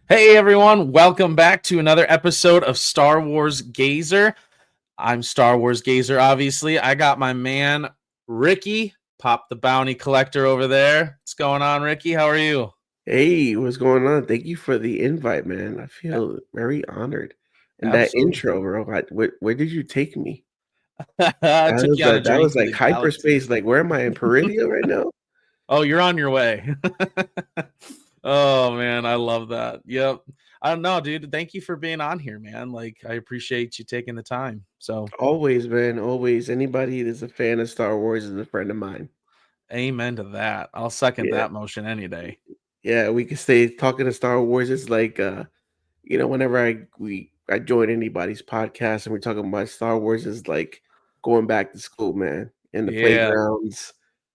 Hey everyone, welcome back to another episode of Star Wars Gazer. I'm Star Wars Gazer, obviously. I got my man Ricky, Pop the Bounty Collector over there. What's going on, Ricky? How are you? Hey, what's going on? Thank you for the invite, man. I feel very honored. And that Absolutely. intro, bro, where did you take me? I took you on a That journey was through like the galaxy. hyperspace. Like, where am I in Peridia right now? Oh, you're on your way. Oh man, I love that. Yep. I don't know, dude. Thank you for being on here, man. Like, I appreciate you taking the time. So, Always, man. Always. Anybody that's a fan of Star Wars is a friend of mine. amen to that. I'll second Yeah. that motion any day. Yeah, we can stay talking to Star Wars. It's like whenever I join anybody's podcast and we're talking about Star Wars, is like going back to school, man. In the Yeah. playgrounds,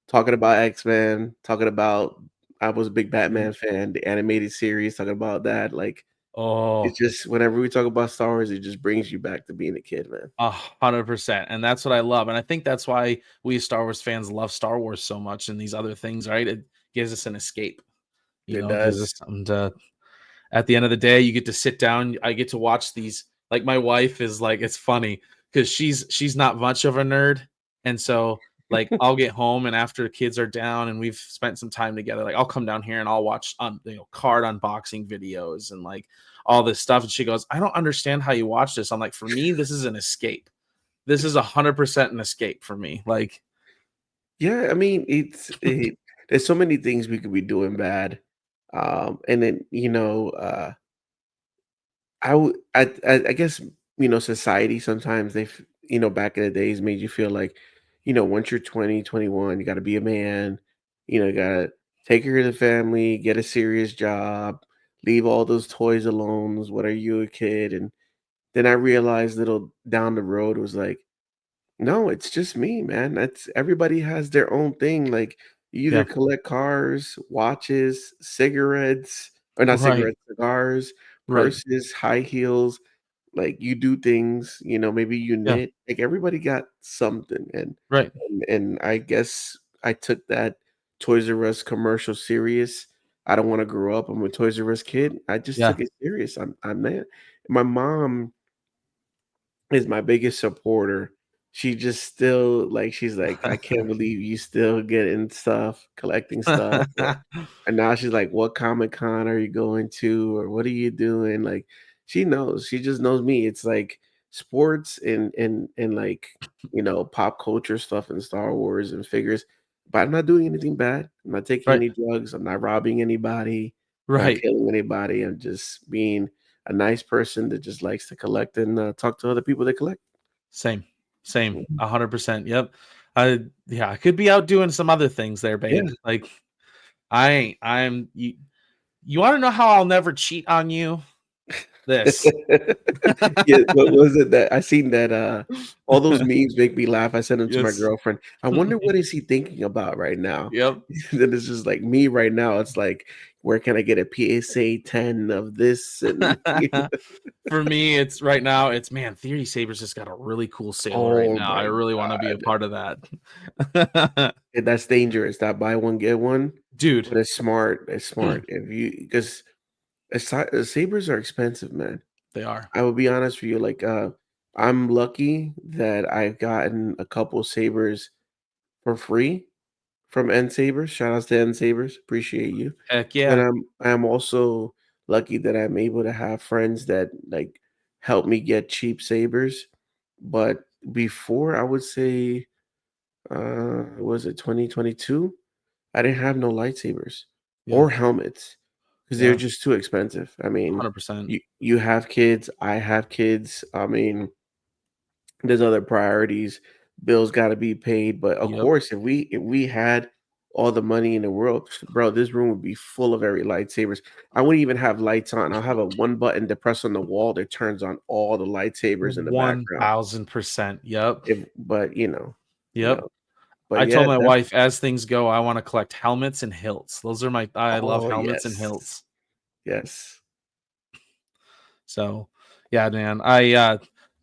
talking about X-Men, talking about I was a big Yep. Batman fan, the animated series, talking about that. Like it's Oh, just whenever we talk about Star Wars, it just brings you back to being a kid, man. 100%. And that's what I love. And I think that's why we as Star Wars fans love Star Wars so much and these other things, right? It gives us an escape, It gives does. us something to, at the end of the day, you get to sit down. I get to watch these. Like my wife is like, it's funny because she's not much of a nerd. And so like I'll get home and after the kids are down and we've spent some time together, like I'll come down here and I'll watch card unboxing videos and like all this stuff. And she goes, I don't understand how you watch this. I'm like, for me, this is an escape. This is 100% an escape for me. Like, Yeah, I mean, there's so many things we could be doing bad. And then, I guess, society sometimes back in the days made you feel like, once you're 20, 21, you gotta be a man, you gotta take care of the family, get a serious job, leave all those toys alone, what are you a kid? And then I realized little down the road was like, no, it's just me, man. That's everybody has their own thing. Like you either yeah, collect cars, watches, cigarettes, or not right, cigarettes, cigars, right, purses, high heels. Like you do things, maybe you yeah, knit. Like everybody got something, right, and I guess I took that Toys R Us commercial serious. I don't want to grow up. I'm a Toys R Us kid. I just yeah. took it serious. I'm there. My mom is my biggest supporter. She just still like she's like, "I can't believe you still getting stuff, collecting stuff," or and now she's like, "What Comic Con are you going to, or what are you doing?" Like, she knows. She just knows me. It's like sports and like, pop culture stuff and Star Wars and figures, but I'm not doing anything bad. I'm not taking Right, any drugs. I'm not robbing anybody, not right. killing anybody. I'm just being a nice person that just likes to collect and, talk to other people that collect. Same, same, Mhm. 100%. Yep. Yeah, I could be out doing some other things there, Yeah. babe. Like I ain't. I'm you. You want to know how I'll never cheat on you? This. Yeah, what was it that I seen that, all those memes make me laugh. I sent them to my Yes. girlfriend. I wonder what is he thinking about right now? Yep. Then it's just like me right now. It's like, where can I get a PSA 10 of this? And For me, it's right now. It's man. Theory Sabers just got a really cool sale right oh now. I my really want to be a god. part of that, And that's dangerous. That buy one, get one, dude. but it's smart. It's smart. If you because sabers are expensive, man. They are. I will be honest with you, like, I'm lucky that I've gotten a couple sabers for free from N Sabers. Shout outs to N Sabers, appreciate you. Heck And yeah. I'm also lucky that I'm able to have friends that like help me get cheap sabers. But before, I would say, was it 2022? I didn't have no lightsabers Yeah. or helmets because they're Yeah. just too expensive. I mean, 100%. you have kids, I have kids. I mean, there's other priorities, bills gotta be paid, but of Yep. course, if we had all the money in the world, bro, this room would be full of every lightsabers. I wouldn't even have lights on. I'll have a one button to press on the wall that turns on all the lightsabers in the background. 1000%. Yep. If but, you Yep. know, but I told yeah, my that's wife, as things go, I wanna collect helmets and hilts. Those are my I love oh, helmets and yes. hilts. Yes. So, yeah, man.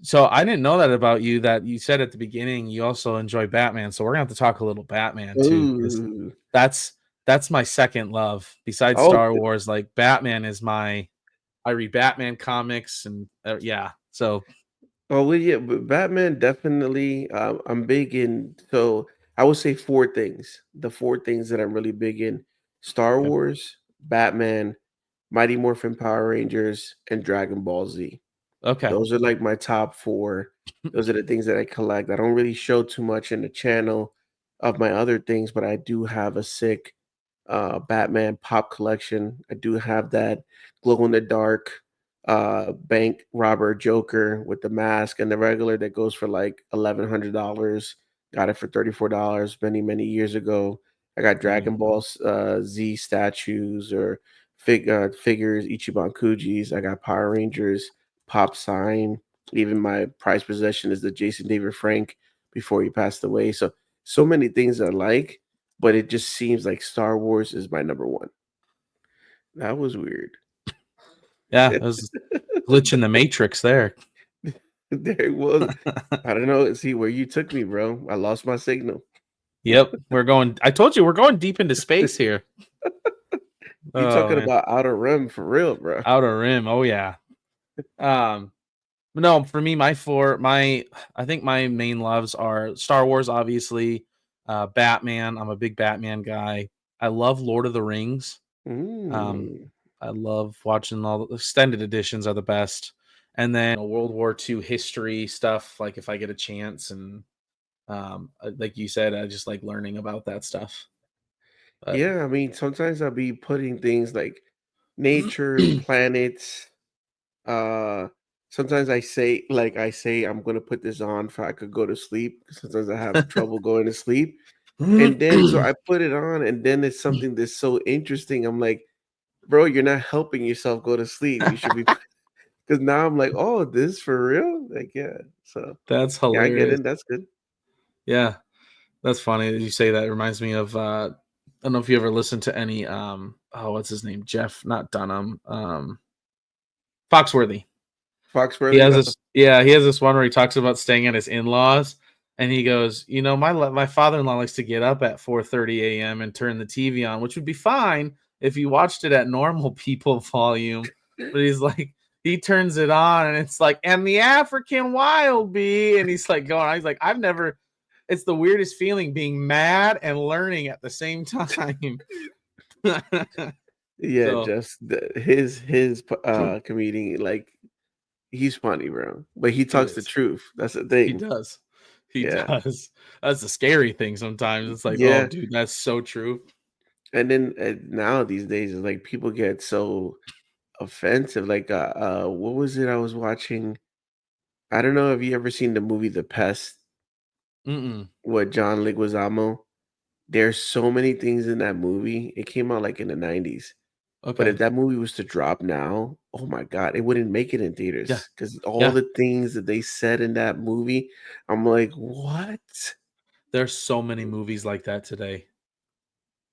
So I didn't know that about you, that you said at the beginning you also enjoy Batman, so we're gonna have to talk a little Batman too, because Ooh. that's that's my second love besides Oh, Star Wars. Like, Batman is my I read Batman comics and yeah. So Oh, well, yeah, but Batman definitely. I'm big in. So I would say four things. The four things that I'm really big in: Star okay. Wars, Batman, Mighty Morphin Power Rangers, and Dragon Ball Z. Okay. Those are like my top four. Those are the things that I collect. I don't really show too much in the channel of my other things, but I do have a sick Batman pop collection. I do have that glow in the dark bank robber Joker with the mask and the regular that goes for like $1,100. Got it for $34 many, many years ago. I got Nice. Dragon Ball Z statues or figures, Ichiban Kujis. I got Power Rangers, Pop Sign. Even my prized possession is the Jason David Frank before he passed away. So many things I like, but it just seems like Star Wars is my number one. That was weird. Yeah, it was a glitch in the matrix there. There it was. I don't know. See where you took me, bro. I lost my signal. Yep, we're going. I told you we're going deep into space here. You Oh talking man, about Outer Rim for real, bro? outer rim. Oh yeah. Um, no, for me, I think my main loves are Star Wars, obviously. Batman. I'm a big Batman guy. I love Lord of the Rings. Um, Mm. I love watching all the extended editions are the best. And then World War II history stuff, like if I get a chance, and like you said, I just like learning about that stuff. But Yeah, I mean, sometimes I'll be putting things like nature, planets. Uh, Sometimes I say I'm gonna put this on so I could go to sleep. Sometimes I have trouble going to sleep. And then so I put it on, and then it's something that's so interesting. I'm like, bro, you're not helping yourself go to sleep. You should be because now I'm like, oh, this for real? Like, yeah. So That's yeah, I get hilarious. it. That's good. Yeah, that's funny that you say that. It reminds me of I don't know if you ever listened to any oh, what's his name? Jeff, not Dunham. Foxworthy. He Foxworthy. has this yeah, he has this one where he talks about staying at his in-laws, and he goes, "You know, my father-in-law likes to get up at 4:30 AM and turn the TV on, which would be fine if you watched it at normal people volume." But he's like, he turns it on and it's like, "And the African wild bee," and he's like going on. He's like, "I've never it's the weirdest feeling being mad and learning at the same time." Yeah, So, just comedian, like he's funny, bro. But he he talks the is. truth. That's the He thing. does. He Yeah. does. That's the scary thing sometimes. It's like, "Oh, Yeah. dude, that's so true." And then now these days it's like people get so offensive. Like what was it I was watching? I don't know if you ever seen the movie The Pest Mm-mm. with John Leguizamo. There's so many things in that movie. It came out like in the 90s. But if Okay. that movie was to drop now, oh my god, it wouldn't make it in Yeah. theaters because all Yeah. the things that they said in that movie, I'm like, "What?" There's so many movies like that today.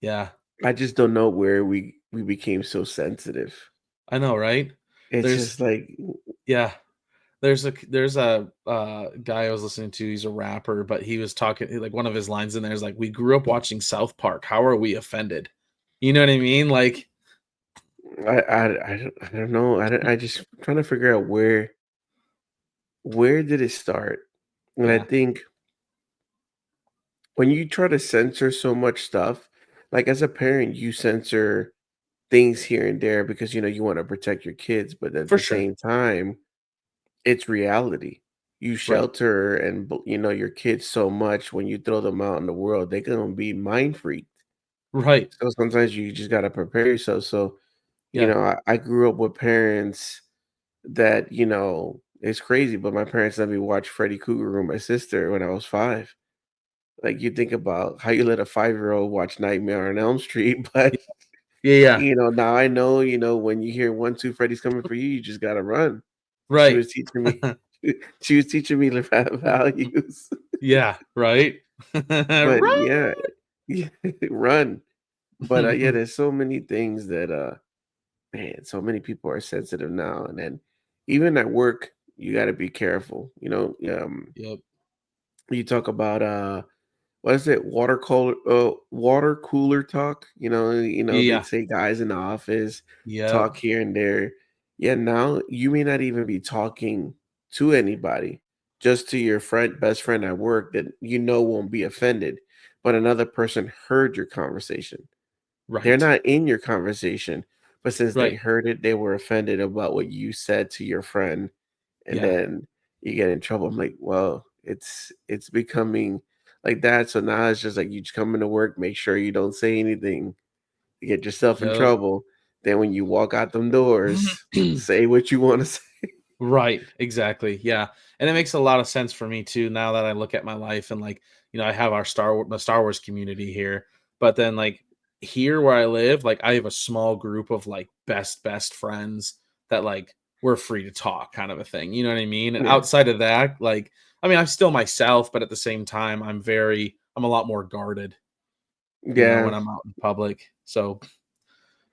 Yeah. I just don't know where we became so sensitive. I know, right? It's There's just like yeah. There's a guy I was listening to, he's a rapper, but he was talking like one of his lines in there is like, "We grew up watching South Park. How are we offended?" You know what I mean? Like, I don't know. I just trying to figure out where did it start? And I yeah, think when you try to censor so much stuff, like as a parent, you censor things here and there because you want to protect your kids, but at for the sure. same time, it's reality. You Right. shelter and your kids so much when you throw them out in the world, they're gonna be mind freaked. Right. So sometimes you just gotta prepare yourself. So, Yeah. I grew up with parents that, it's crazy, but my parents let me watch Freddy Krueger with my sister when I was 5. Like, you think about how you let a 5-year-old watch Nightmare on Elm Street, but, Yeah, yeah. now I know, when you hear 1, 2, Freddy's coming for you, you just gotta run. She Right. was teaching me she was teaching me the values. Yeah, right? But Run! yeah, yeah, run. But, yeah, there's so many things that, man, so many people are sensitive now, and then even at work, you gotta be careful, Yep. you talk about, what is it? Water cooler talk, they Yeah. say guys in the office Yep. talk here and there. Yeah, now you may not even be talking to anybody, just to your friend, best friend at work that you know won't be offended, but another person heard your conversation. They're Right. not in your conversation, but since they Right. heard it, they were offended about what you said to your friend, and Yeah. then you get in trouble. I'm like, well, it's becoming like that. So now it's just like you just come into work, make sure you don't say anything, you get yourself in Yep. trouble. Then when you walk out them doors, say what you want to say. Right, exactly, yeah, and it makes a lot of sense for me too now that I look at my life and, like, I have our the Star Wars community here, but then, like, here where I live, like, I have a small group of, like, best friends that, like, we're free to talk kind of a thing, you know what I mean? And Yeah. outside of that, like, I mean, I'm still myself, but at the same time, I'm a lot more guarded, when Yeah. I'm out in public, so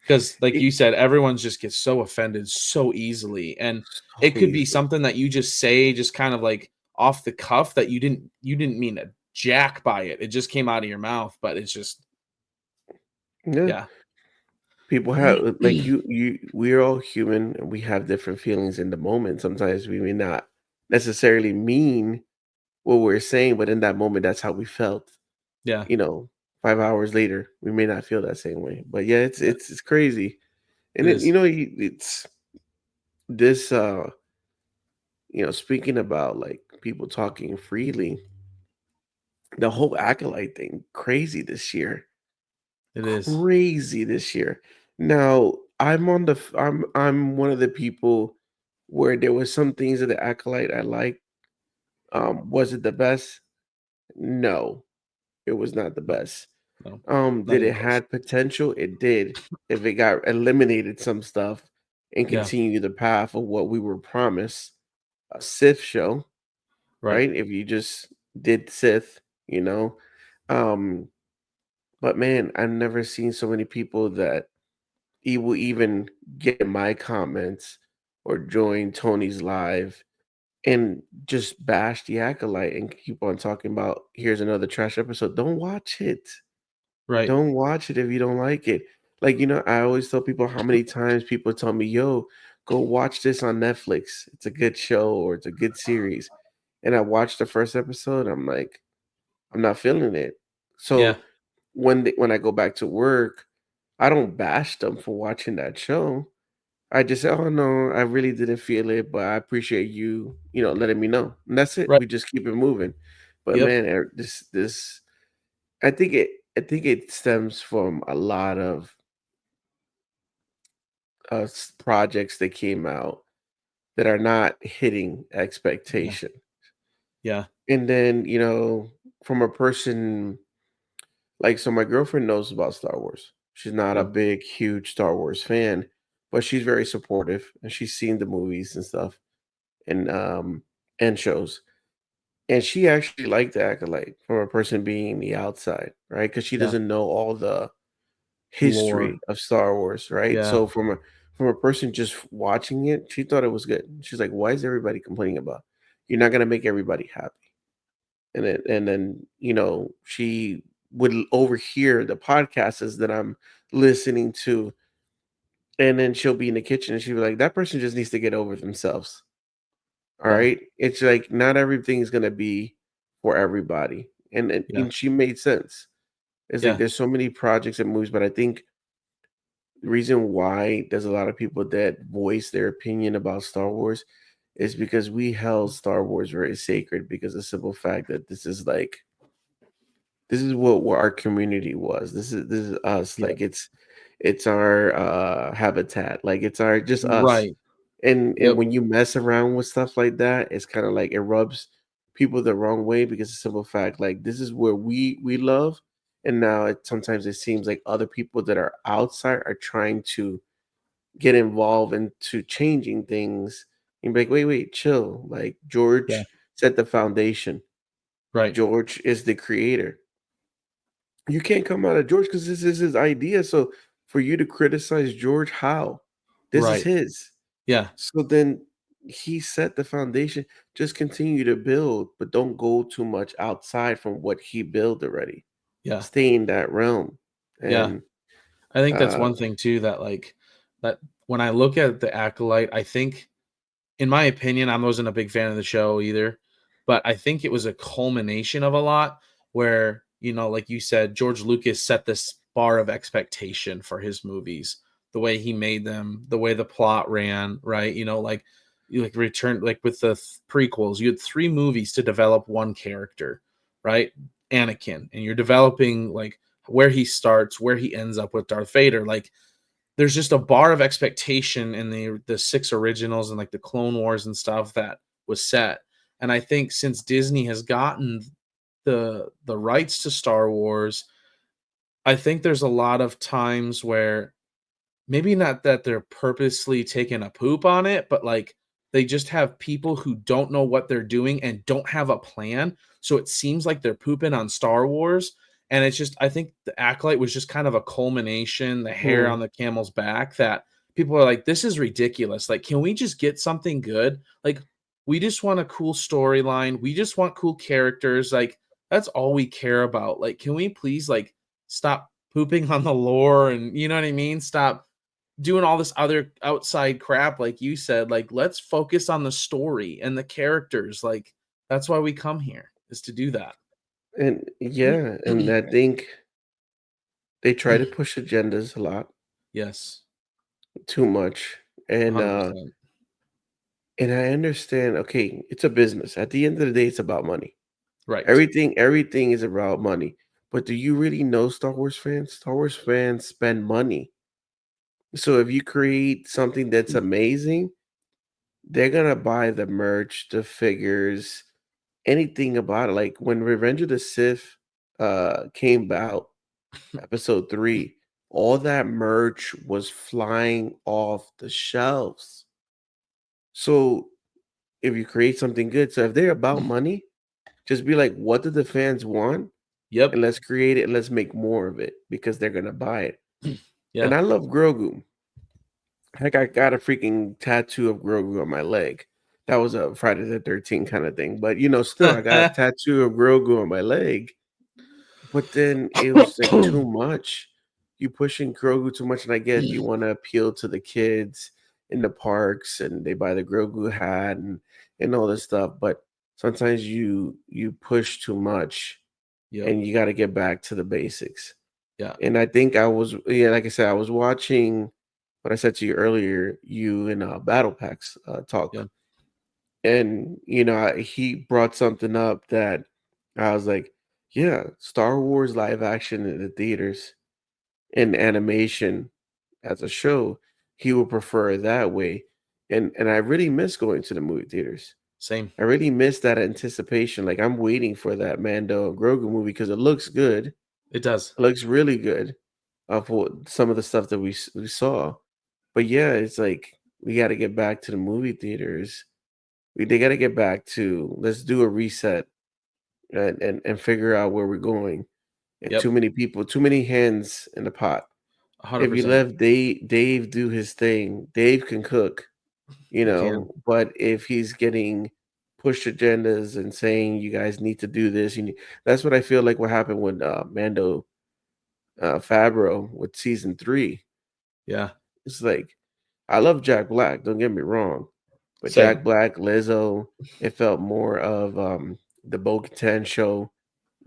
'cause like It, you said, everyone just gets so offended so easily, and so it could be easily. something that you just say just kind of like off the cuff that you didn't mean to jack by it. It just came out of your mouth, but it's just Yeah. yeah. People have like we're all human and we have different feelings in the moment. Sometimes we may not necessarily mean what we're saying, but in that moment that's how we felt. Yeah, You know, 5 hours later, we may not feel that same way. But yeah, it's yeah, it's it's crazy. And it it, is. it's this speaking about like people talking freely, the whole acolyte thing, crazy this year. It is. Crazy this year. Now, I'm one of the people where there was some things of the acolyte I like. Was it the best? No, it was not the No, best. no, not Did even it close. had potential? It did. If it got eliminated some stuff and Yeah, continue the path of what we were promised, a Sith show, right, right? If you just did Sith, you know. Um, but man, I've never seen so many people that he will even get my comments or join Tony's live and just bash the acolyte and keep on talking about here's another trash episode. Don't watch it. right, Don't watch it if you don't like it. Like, I always tell people how many times people tell me, yo, go watch this on Netflix. It's a good show or it's a good series. And I watched the first episode. I'm like, I'm not feeling it. yeah, So when I go back to work, I don't bash them for watching that show. I just say, "Oh no, I really didn't feel it, but I appreciate you, letting me know." And that's it. right, We just keep it moving. But yep, man, this I think it stems from a lot of projects that came out that are not hitting yeah, expectation. yeah, And then, from a person like so my girlfriend knows about Star Wars. She's not a good, big, huge Star Wars fan, but she's very supportive and she's seen the movies and stuff and shows. And she actually liked the Acolyte from a person being the outside, right? Because she yeah, doesn't know all the lore, history of Star Wars, right? yeah, So from a person just watching it, she thought it was good. She's like, "Why is everybody complaining about? You're not gonna make everybody happy." And then she would overhear the podcasts that I'm listening to, and then she'll be in the kitchen and she'll be like, "That person just needs to get over themselves." All yeah, right, it's like not everything is gonna be for everybody, and, yeah, and she made sense. It's like yeah, there's so many projects and movies, but I think the reason why there's a lot of people that voice their opinion about Star Wars is because we held Star Wars very sacred because of the simple fact that this is what our community was. This is us. yep, Like it's our habitat. Like it's our just us. right, And yep, when you mess around with stuff like that, it's kind of like it rubs people the wrong way because the simple fact like this is where we love. And now sometimes it seems like other people that are outside are trying to get involved into changing things and be like, wait, chill. Like yeah, George set the foundation. right, George is the creator. You can't come out of George because this is his idea. So for you to criticize George, how? This is right, his. yeah, So then he set the foundation. Just continue to build, but don't go too much outside from what he built already. yeah, Stay in that realm. yeah. And I think that's uh one thing too that like that when I look at the Acolyte, I think, in my opinion, I wasn't a big fan of the show either, but I think it was a culmination of a lot where, like you said, George Lucas set this bar of expectation for his movies, the way he made them, the way the plot ran, right? Like you like return like with the prequels, you had 3 movies to develop one character, right? Anakin, and you're developing like where he starts, where he ends up with Darth Vader, like there's just a bar of expectation in the 6 originals and like the Clone Wars and stuff that was set. And I think since Disney has gotten the rights to Star Wars, I think there's a lot of times where maybe not that they're purposely taking a poop on it, but like they just have people who don't know what they're doing and don't have a plan. So it seems like they're pooping on Star Wars. And it's just, I think the Acolyte was just kind of a culmination, the hair on Mm, the camel's back that people are like, this is ridiculous. Like, can we just get something good? Like, we just want a cool storyline. We just want cool characters. Like, that's all we care about. Like, can we please like stop pooping on the lore and you know what I mean? Stop doing all this other outside crap like you said. Like let's focus on the story and the characters. Like that's why we come here, is to do that. and yeah, and I think they try to push agendas a lot, Yes, too much, and uh 100%. and I understand, okay, it's a business. At the end of the day, it's about money. Right. Everything is about money. But do you really know Star Wars fans? Star Wars fans spend money. So if you create something that's amazing, they're gonna buy the merch, the figures, anything about it. Like when Revenge of the Sith came out, episode 3, all that merch was flying off the shelves. So if you create something good, so if they're about money, just be like, what do the fans want? And Yep. let's create it and let's make more of it because they're gonna buy it. Yeah. And I love Grogu. Heck, I got a freaking tattoo of Grogu on my leg. That was a Friday the 13th kind of thing. But still I got a tattoo of Grogu on my leg. But then it was like too much. You pushing Grogu too much, and I get you want to appeal to the kids in the parks and they buy the Grogu hat and all this stuff. But sometimes you push too much Yep. and you got to get back to the basics. Yeah. And I think I was, yeah, like I said, I was watching what I said to you earlier, you and Battle Packs talk, Yeah. and he brought something up that I was like, yeah, Star Wars live action in the theaters and animation as a show, he would prefer it that way. And I really miss going to the movie theaters. Same. I really miss that anticipation. Like I'm waiting for that Mando and Grogu movie because it looks good. It does. It looks really good for some of the stuff that we saw. But yeah, it's like we got to get back to the movie theaters. They got to get back to, let's do a reset and figure out where we're going. And too Yep. many people, too many hands in the pot. If you 100%. let Dave do his thing, Dave can cook, You can. but if he's getting pushed agendas and saying you guys need to do this, that's what I feel like what happened with Mando Fabro with season 3. Yeah. It's like I love Jack Black, don't get me wrong, but Same. Jack Black, Lizzo, it felt more of the Bo-Katan show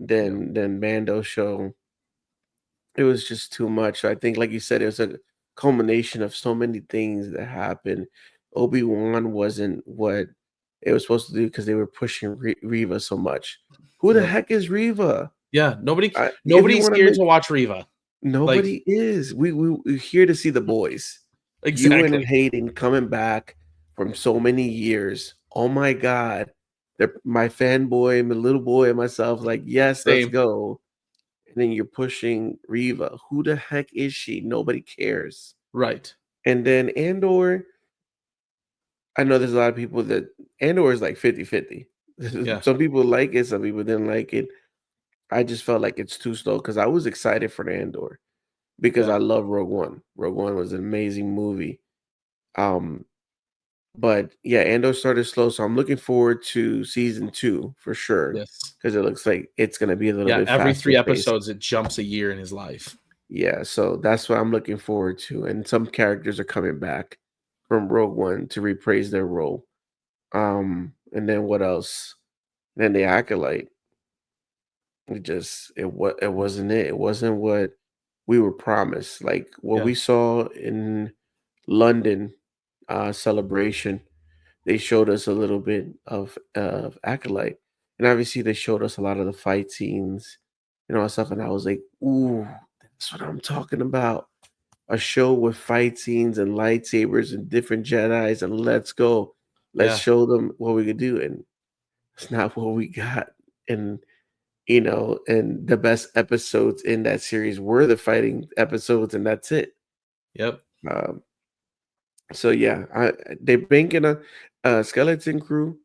Yep. than Mando show. It was just too much. I think, like you said, it was a culmination of so many things that happened. Obi-Wan wasn't what it was supposed to do because they were pushing Riva so much. Who the Yep. heck is Riva? Yeah. Nobody If you nobody's want to here to make watch Riva. Like Nobody is. We're here to see the boys. You and exactly. Hayden coming back from so many years. Oh my God. My fanboy, my little boy, and myself, like, yes, let's Same. go. And then you're pushing Riva. Who the heck is she? Nobody cares. Right. And then Andor, I know there's a lot of people that Andor is like 50-50. Yeah. Some people like it, some people didn't like it. I just felt like it's too slow because I was excited for the Andor because Yeah. I love Rogue One. Rogue One was an amazing movie. Um, but yeah, Andor started slow, so I'm looking forward to season 2 for sure Yes. because it looks like it's gonna be a little Yeah. bit Every faster 3 paced. episodes, it jumps a year in his life. Yeah, so that's what I'm looking forward to, and some characters are coming back from Rogue One to reprise their role. And then what else? Then the Acolyte. It wasn't it. It wasn't what we were promised. Like what Yeah, we saw in London celebration, they showed us a little bit of Acolyte. And obviously they showed us a lot of the fight scenes and all that stuff. And I was like, ooh, that's what I'm talking about. A show with fight scenes and lightsabers and different Jedis and let's go. Let's yeah, show them what we could do. And it's not what we got. And and the best episodes in that series were the fighting episodes, and that's it. yep. Um, so yeah, they're banking a Skeleton Crew.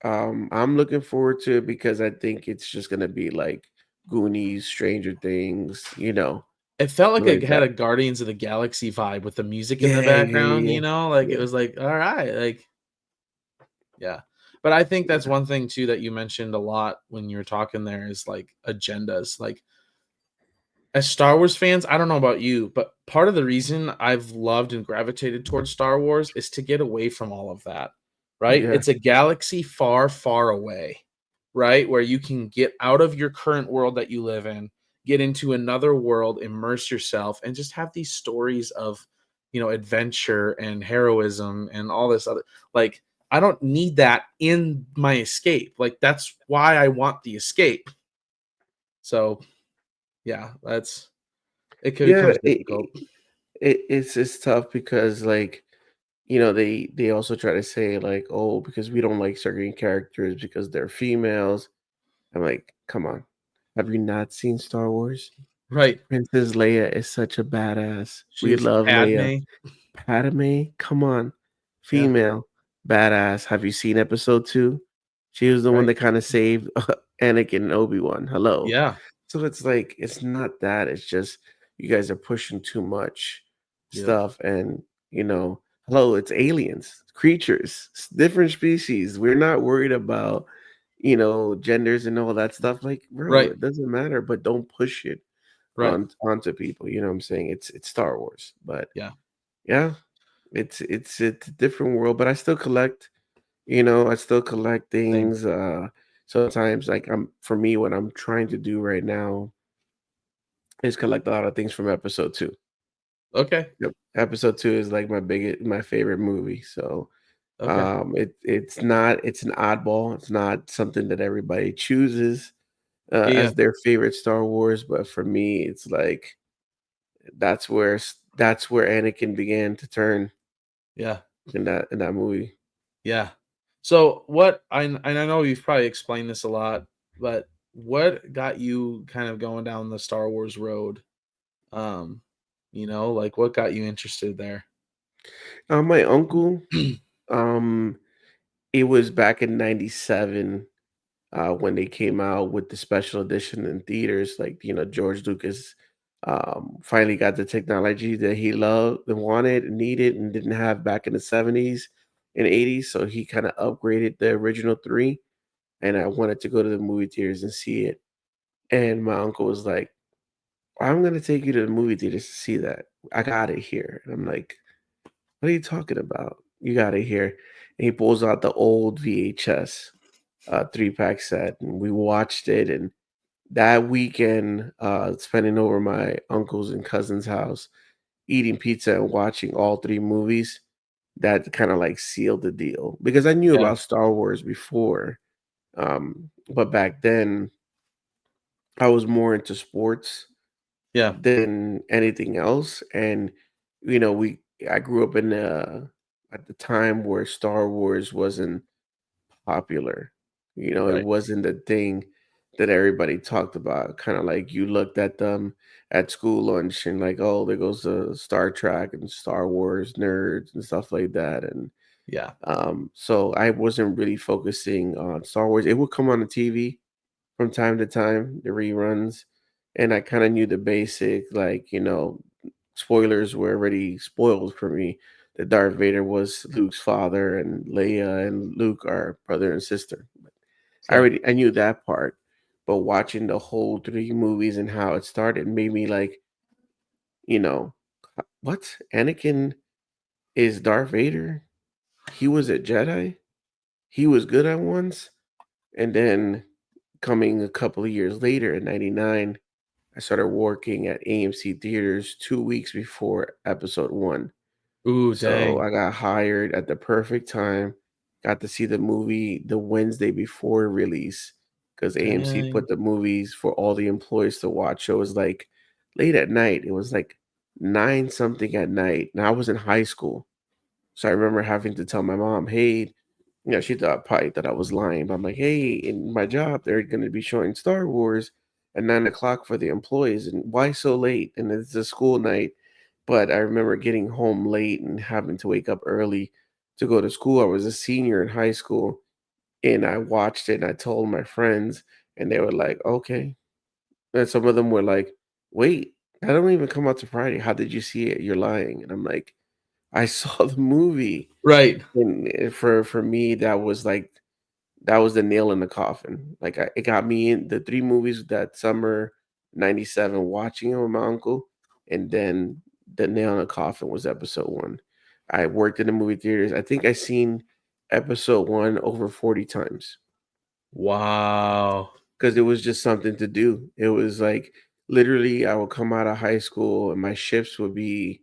I'm looking forward to it because I think it's just gonna be like Goonies, Stranger Things, It felt like it like had that. a Guardians of the Galaxy vibe with the music in the Yeah, yeah, background, yeah, you know? Like, it yeah, was like, "Alright," like yeah. But I think that's yeah, one thing too that you mentioned a lot when you were talking there is, like, agendas. Like, as Star Wars fans, I don't know about you, but part of the reason I've loved and gravitated towards Star Wars is to get away from all of that, right? yeah, It's a galaxy far, far away, right? Where you can get out of your current world that you live in, get into another world, immerse yourself, and just have these stories of, adventure and heroism and all this other. Like, I don't need that in my escape. Like, that's why I want the escape. So, yeah, it yeah. becomes difficult. It's tough because like they also try to say like, oh, because we don't like certain characters because they're females. I'm like, come on, have you not seen Star Wars? Right. Princess Leia is such a badass. She We was love Leia. Padme. Padme, come on, Yeah, female, badass. Have you seen episode 2? She was the one right. that kind of saved Anakin and Obi-Wan. Hello. Yeah, So it's like it's not that. It's just you guys are pushing too much yep. stuff, and hello, it's aliens, creatures, different species. We're not worried about genders and all that stuff. Like, bro, Right, it doesn't matter, but don't push it right. onto people. You know what I'm saying? It's Star Wars, but Yeah, yeah, it's a different world. But I still collect. I still collect same. things. Sometimes, like for me, what I'm trying to do right now is collect a lot of things from episode 2. Okay, Yep. Episode 2 is like my favorite movie. So okay. it's an oddball. It's not something that everybody chooses Yeah, yeah, as their favorite Star Wars, but for me, it's like that's where Anakin began to turn yeah, in that movie. yeah. So what and I know you've probably explained this a lot, but what got you kind of going down the Star Wars road? Um, like what got you interested there? My uncle, um, it was back in '97 when they came out with the special edition in theaters. Like George Lucas finally got the technology that he loved and wanted and needed and didn't have back in the '70s and '80s. So he kind of upgraded the original three, and I wanted to go to the movie theaters and see it. And my uncle was like, "I'm gonna take you to the movie theaters to see that. I got it here." And I'm like, "What are you talking about? You got it here." And he pulls out the old VHS 3-pack set, and we watched it. And that weekend, spending over my uncle's and cousin's house, eating pizza and watching all 3 movies, that kinda, like, sealed the deal, because I knew Yeah, about Star Wars before, but back then, I was more into sports yeah, than anything else, and, we I grew up at the time where Star Wars wasn't popular. It right. wasn't the thing that everybody talked about. Kind of like you looked at them at school lunch and like, oh, there goes the Star Trek and Star Wars nerds and stuff like that. And Yeah, so I wasn't really focusing on Star Wars. It would come on the TV from time to time, the reruns, and I kind of knew the basic, like spoilers were already spoiled for me. That Darth Vader was Luke's father, and Leia and Luke are brother and sister. yeah, I knew that part, but watching the whole 3 movies and how it started made me like, you know, what? Anakin is Darth Vader? He was a Jedi? He was good at once? And then coming a couple of years later in 99, I started working at AMC theaters 2 weeks before episode 1. Ooh, So dang. I got hired at the perfect time, got to see the movie the Wednesday before release because AMC Dang. put the movies for all the employees to watch. So it was like late at night. It was like 9 something at night. Now I was in high school. So I remember having to tell my mom, "Hey," she thought probably that I was lying, but I'm like, "Hey, in my job, they're gonna be showing Star Wars at 9 o'clock for the employees, and why so late? And it's a school night." But I remember getting home late and having to wake up early to go to school. I was a senior in high school, and I watched it, and I told my friends, and they were like, "Okay." And some of them were like, "Wait, that don't even come out to Friday. How did you see it? You're lying." And I'm like, "I saw the movie." Right. And, for me, that was the nail in the coffin. Like, it got me in the 3 movies that summer '97 watching it with my uncle, and then the nail in the coffin was episode 1. I worked in the movie theaters. I think I seen episode 1 over 40 times Wow. because it was just something to do. It was like, literally, I would come out of high school and my shifts would be,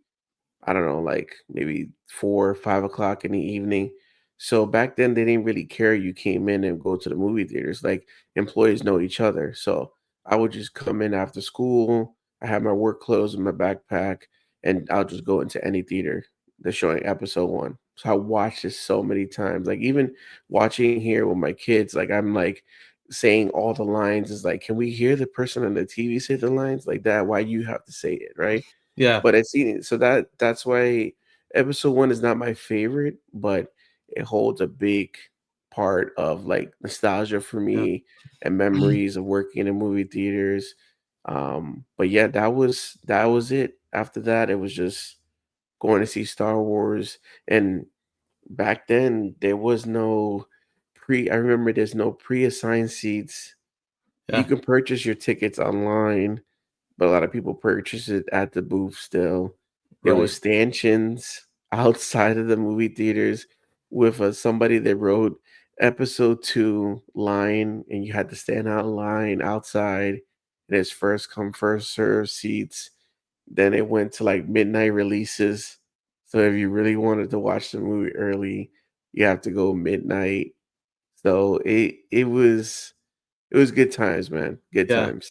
I don't know, like maybe 4 or 5 o'clock in the evening. So back then they didn't really care you came in and go to the movie theaters. Like, employees know each other. So I would just come in after school. I had my work clothes in my backpack, and I'll just go into any theater that's showing episode 1. So I watched this so many times. Like, even watching here with my kids, like I'm like saying all the lines is like, can we hear the person on the TV say the lines like that? Why you have to say it, right? Yeah. But I seen it, so that's why episode 1 is not my favorite, but it holds a big part of, like, nostalgia for Yeah. me and memories of working in movie theaters. But yeah, that was it. After that, it was just going to see Star Wars, and back then, there was no I remember there's no pre-assigned seats. You Yeah. can purchase your tickets online, but a lot of people purchase it at the booth still. There was Right. stanchions outside of the movie theaters with, somebody that wrote episode 2 line, and you had to stand out in line outside. And it's first come, first serve seats. Then it went to, like, midnight releases. So if you really wanted to watch the movie early, you have to go midnight. So it was good times, man, good Yeah. times.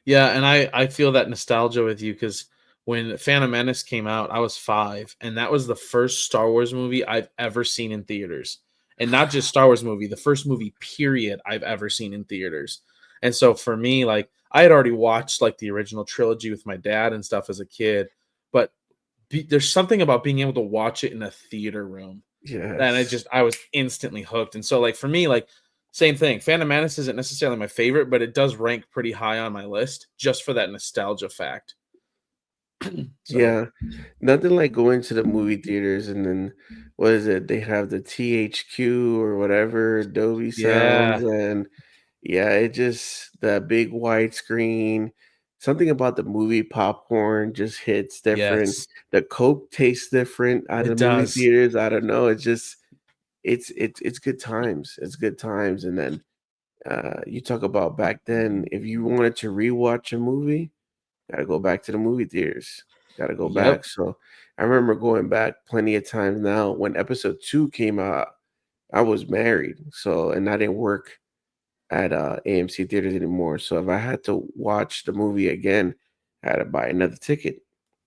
Yeah, and I feel that nostalgia with you because when Phantom Menace came out, I was 5, and that was the first Star Wars movie I've ever seen in theaters. And not just Star Wars movie, the first movie period I've ever seen in theaters. And so for me, like I had already watched like the original trilogy with my dad and stuff as a kid, but there's something about being able to watch it in a theater room and Yes. I was instantly hooked. And so like for me, like same thing. Phantom Menace isn't necessarily my favorite, but it does rank pretty high on my list just for that nostalgia fact. So Yeah. Nothing like going to the movie theaters and then what is it? They have the THQ or whatever, Dolby yeah, Sounds, and yeah, it just that big widescreen. Something about the movie popcorn just hits different. yes, The Coke tastes different out of it the movie does. theaters. I don't know. It's just it's good times. It's good times. And then you talk about back then, if you wanted to rewatch a movie, gotta go back to the movie theaters. Gotta go Yep. back. So I remember going back plenty of times now. When episode 2 came out, I was married. So and I didn't work at AMC theaters anymore. So if I had to watch the movie again, I had to buy another ticket.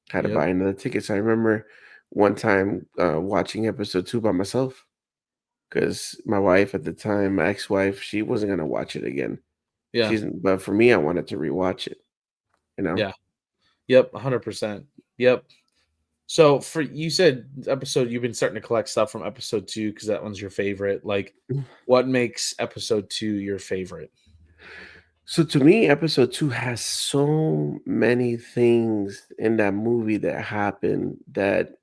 Had to Yep. buy another ticket. So I remember one time watching episode 2 by myself because my wife at the time, my ex-wife, she wasn't gonna watch it again. Yeah. But for me, I wanted to rewatch it, you know? Yeah. Yep. 100%. Yep. So for you said episode you've been starting to collect stuff from episode 2 because that one's your favorite. Like what makes episode 2 your favorite? So to me, episode 2 has so many things in that movie that happen that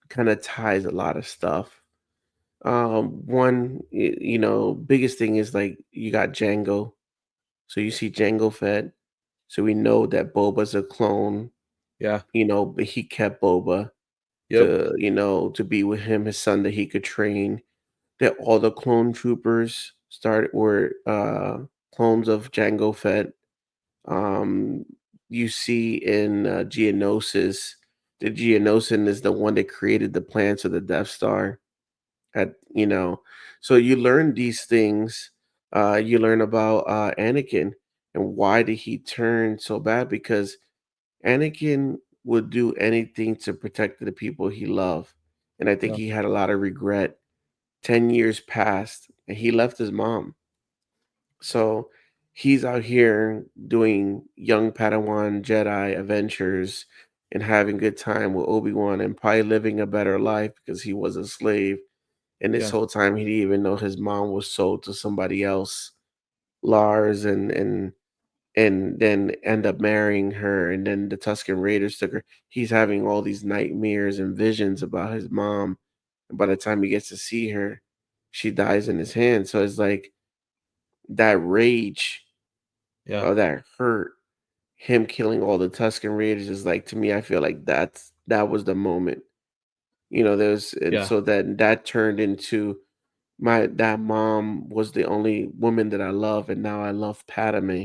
kind of ties a lot of stuff. One, biggest thing is like you got Django. So you see Django Fett. So we know that Boba's a clone. Yeah. but he kept Boba Yep. to, to be with him, his son that he could train. That all the clone troopers started were clones of Jango Fett. Um, you see in Geonosis, the Geonosian is the one that created the plans for the Death Star. At so you learn these things. You learn about Anakin and why did he turn so bad? Because Anakin would do anything to protect the people he loved, and I think Yeah. he had a lot of regret. 10 years passed, and he left his mom. So he's out here doing young Padawan Jedi adventures and having good time with Obi-Wan and probably living a better life because he was a slave. And this Yeah. whole time he didn't even know his mom was sold to somebody else, Lars, and then end up marrying her. And then the Tusken Raiders took her. He's having all these nightmares and visions about his mom. And by the time he gets to see her, she dies in his hands. So it's like that rage Yeah. or that hurt, him killing all the Tusken Raiders is like, to me, I feel like that was the moment. There's and Yeah. so that turned into my that mom was the only woman that I love, and now I love Padme.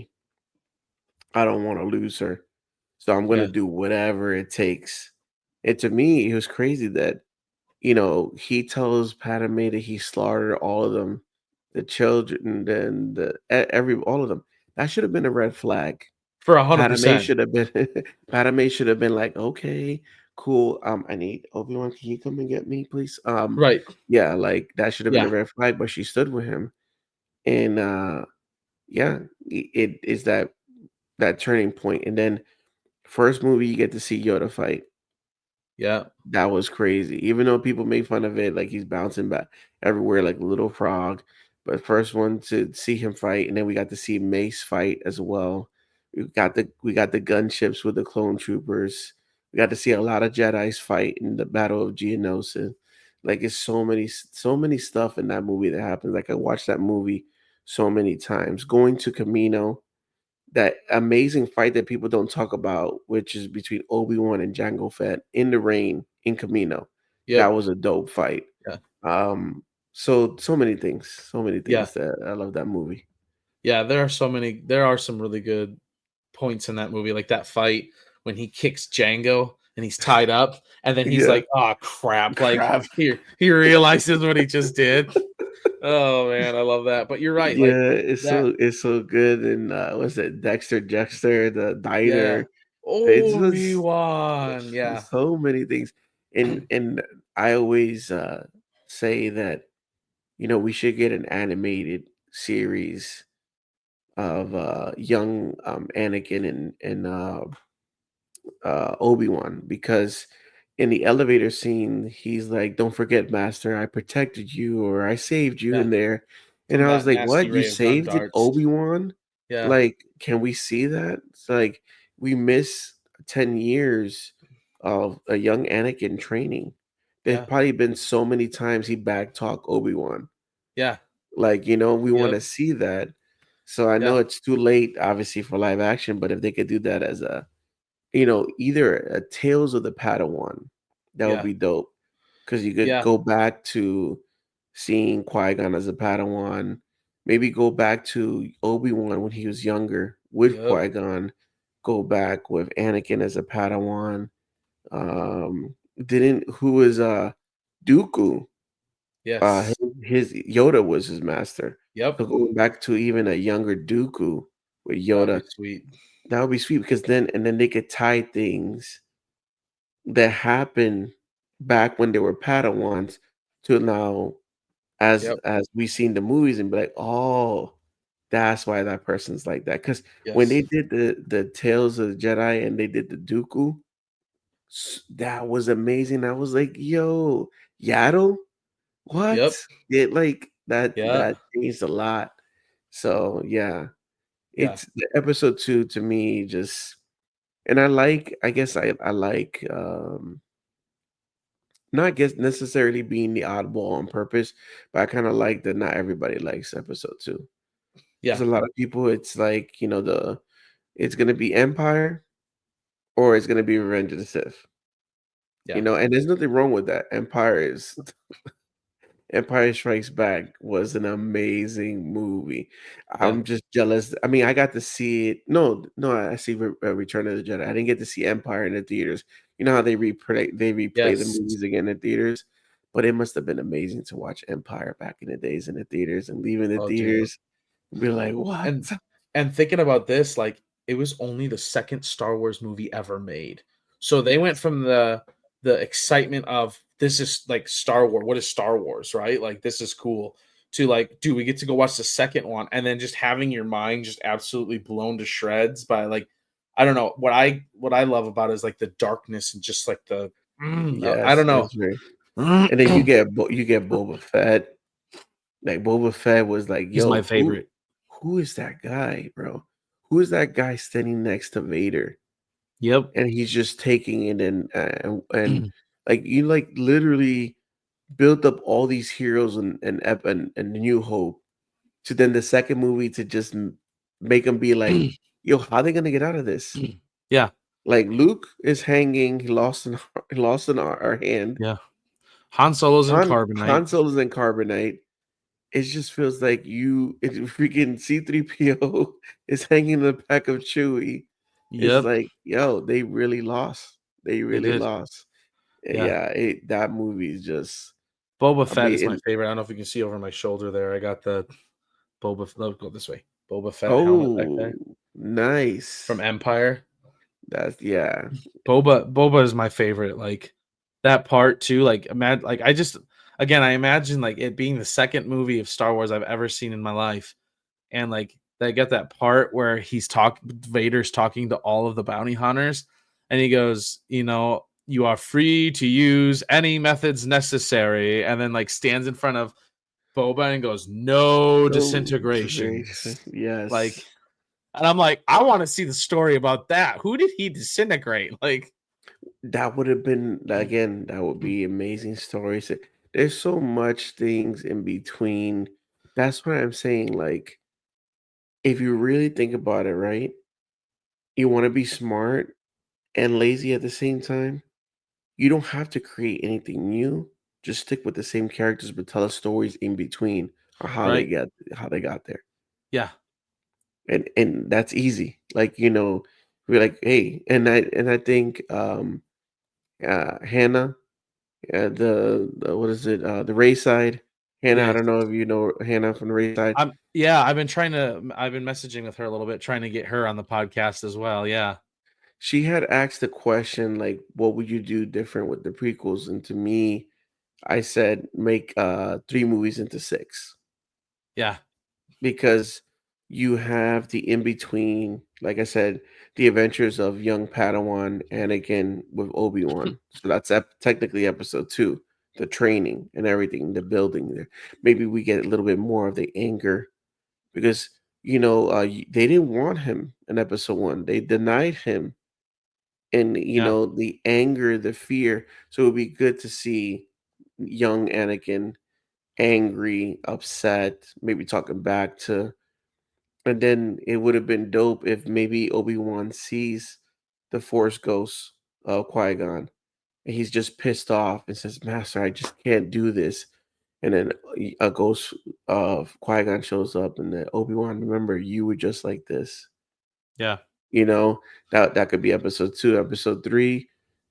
I don't want to lose her. So I'm gonna Yeah. do whatever it takes. And to me, it was crazy that, he tells Padme that he slaughtered all of them, the children, then every all of them. That should have been a red flag. For Padme 100%. should have been Padme should have been like, "Okay, cool. I need Obi-Wan, can you come and get me, please?" Right. Yeah, like that should have been a Yeah. red flag, but she stood with him. And yeah, it is that turning point. And then first movie you get to see Yoda fight. Yeah. That was crazy. Even though people make fun of it, like he's bouncing back everywhere like a little frog. But first one to see him fight, and then we got to see Mace fight as well. We got the gunships with the clone troopers. We got to see a lot of Jedi's fight in the Battle of Geonosis. Like it's so many stuff in that movie that happens. Like I watched that movie so many times. Going to Camino, that amazing fight that people don't talk about, which is between Obi-Wan and Jango Fett in the rain in Camino. That Yep. was a dope fight. Yeah. So many things, Yeah. that I love that movie. Yeah. There are some really good points in that movie, like that fight when he kicks Django and he's tied up, and then he's Yeah, like, "Oh crap!" Like crap. he realizes what he just did. Oh man, I love that. But you're right, like Yeah, it's that. so good. And what's it, Dexter, the Yeah, diner. It's just Obi-Wan. Yeah, so many things. And I always say that, we should get an animated series of young Anakin and Obi-Wan, because in the elevator scene he's like, "Don't forget, Master, I protected you, or I saved you yeah. in there." And From I was that like, nasty "What? You ray of gun saved it, darts. Obi-Wan?" Yeah, Like, can we see that? It's like we miss 10 years of a young Anakin training. There's yeah, probably been so many times he backtalk Obi-Wan. yeah. Like, we Yep. wanna see that. So I know Yeah, it's too late, obviously, for live action, but if they could do that as either a Tales of the Padawan, that would yeah, be dope. Because you could yeah. go back to seeing Qui-Gon as a Padawan, maybe go back to Obi-Wan when he was younger with Yep. Qui-Gon, go back with Anakin as a Padawan. Didn't who is Dooku? Yes. His Yoda was his master. Yep. So going back to even a younger Dooku with That would be Yoda, sweet. that would be sweet, because then they could tie things that happened back when they were Padawans to now, as Yep. we seen the movies, and be like, "Oh, that's why that person's like that." Because when they Yes. did the Tales of the Jedi and they did the Dooku, that was amazing. I was like, "Yo, Yaddle? What?" Yep. It like Yeah. that changed a lot. So yeah, Yeah. it's the episode 2 to me just, and I guess I like not guess necessarily being the oddball on purpose, but I kind of like that not everybody likes episode 2. Because Yeah. a lot of people, it's like, it's gonna be Empire, or it's gonna be Revenge of the Sith. You Yeah. know, and there's nothing wrong with that. Empire Strikes Back was an amazing movie. Yeah. I'm just jealous. I mean, I got to see it. No, no, I see Return of the Jedi. I didn't get to see Empire in the theaters. You know how they replay the Yes. movies again in theaters, but it must have been amazing to watch Empire back in the days in the theaters and leaving the Oh, dude. theaters and be like, "What?" And thinking about this, like it was only the second Star Wars movie ever made. So they went Yes. from the excitement of this is like Star Wars. What is Star Wars, right? Like this is cool. To like, dude, we get to go watch the second one, and then just having your mind just absolutely blown to shreds by like, I don't know what I love about it is like the darkness and just like the I Yes, don't know. it's very. And then you get Boba Fett. Like, Boba Fett was like, He's my "Yo, favorite. who is that guy, bro? Who is that guy standing next to Vader?" Yep. And he's just taking it and like, you, like, literally built up all these heroes and New Hope to then the second movie to just m make them be like, "Yo, how they gonna get out of this?" Yeah. Like, Luke is hanging, he lost an he lost an our hand. Yeah. Han Solo's in Han carbonite. Solo's in carbonite. It just feels like freaking C-3PO is hanging in the back of Chewie. It's Yep. like, yo, they really lost. They They really did. lost. Yeah. Yeah, that movie is just Boba I Fett is my mean, favorite. I don't know if you can see over my shoulder there. I got the no, go this way. Boba Fett helmet back oh, there from nice. Empire. That's yeah. Boba is my favorite. Like that part too. Like imagine, like I just again I imagine like it being the second movie of Star Wars I've ever seen in my life, and like they get that part where Vader's talking to all of the bounty hunters, and he goes, you know, you are free to use any methods necessary, and then like stands in front of Boba and goes, no Oh, it's great. disintegrations. Like, Yes. and I'm like, I want to see the story about that. Who did he disintegrate? Like, That would have been again, that would be amazing stories. There's so much things in between. That's what I'm saying. Like, if you really think about it, right? You want to be smart and lazy at the same time. You don't have to create anything new. Just stick with the same characters, but tell us stories in between or right? how they got there. Yeah, And that's easy. Like, we're like, hey, and I think Hannah, the what is it? The Ray side. Hannah, I yes. don't know if you know Hannah from the Ray side. Yeah, I've been messaging with her a little bit, trying to get her on the podcast as well. Yeah, She had asked the question like, what would you do different with the prequels? And to me, I said make 3 movies into 6 yeah, because you have the in between, like I said, the adventures of young Padawan Anakin with Obi-Wan. So that's technically episode 2, the training and everything, the building there. Maybe we get a little bit more of the anger because they didn't want him in episode 1. They denied him and yeah, the anger, the fear. So it would be good to see young Anakin angry, upset, maybe talking back to, and then it would have been dope if maybe Obi-Wan sees the Force ghost of Qui-Gon and he's just pissed off and says, "Master, I just can't do this." And then a ghost of Qui-Gon shows up and then Obi-Wan, remember, you were just like this. yeah, You know, that could be episode 2. Episode 3,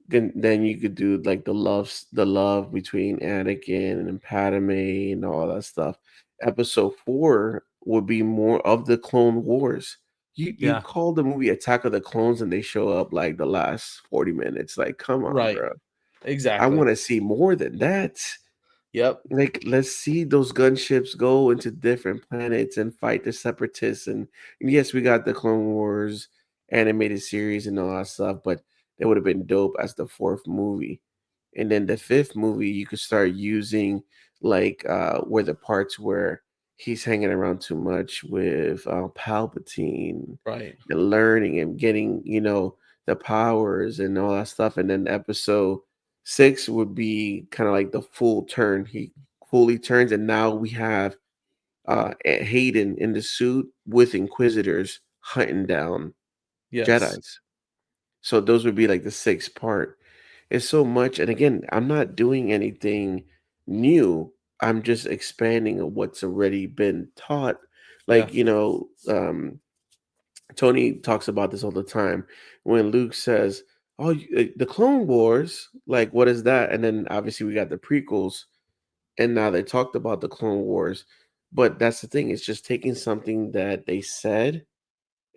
then you could do like the love between Anakin and Padme and all that stuff. Episode 4 would be more of the Clone Wars. You yeah. call the movie Attack of the Clones and they show up like the last 40 minutes. Like, come on, Right, bro. I exactly. want to see more than that. Yep. Like, let's see those gunships go into different planets and fight the separatists. And yes, we got the Clone Wars animated series and all that stuff, but that would have been dope as the fourth movie. And then the fifth movie, you could start using like where the parts where he's hanging around too much with Palpatine Right. and learning and getting, the powers and all that stuff. And then episode 6 would be kind of like the full turn. He fully turns, and now we have Hayden in the suit with Inquisitors hunting down Yes. Jedi's. So those would be like the sixth part. It's so much, and again, I'm not doing anything new. I'm just expanding on what's already been taught. Yeah. Like, Tony talks about this all the time when Luke says, "Oh, the Clone Wars, like what is that?" And then obviously we got the prequels, and now they talked about the Clone Wars. But that's the thing; it's just taking something that they said,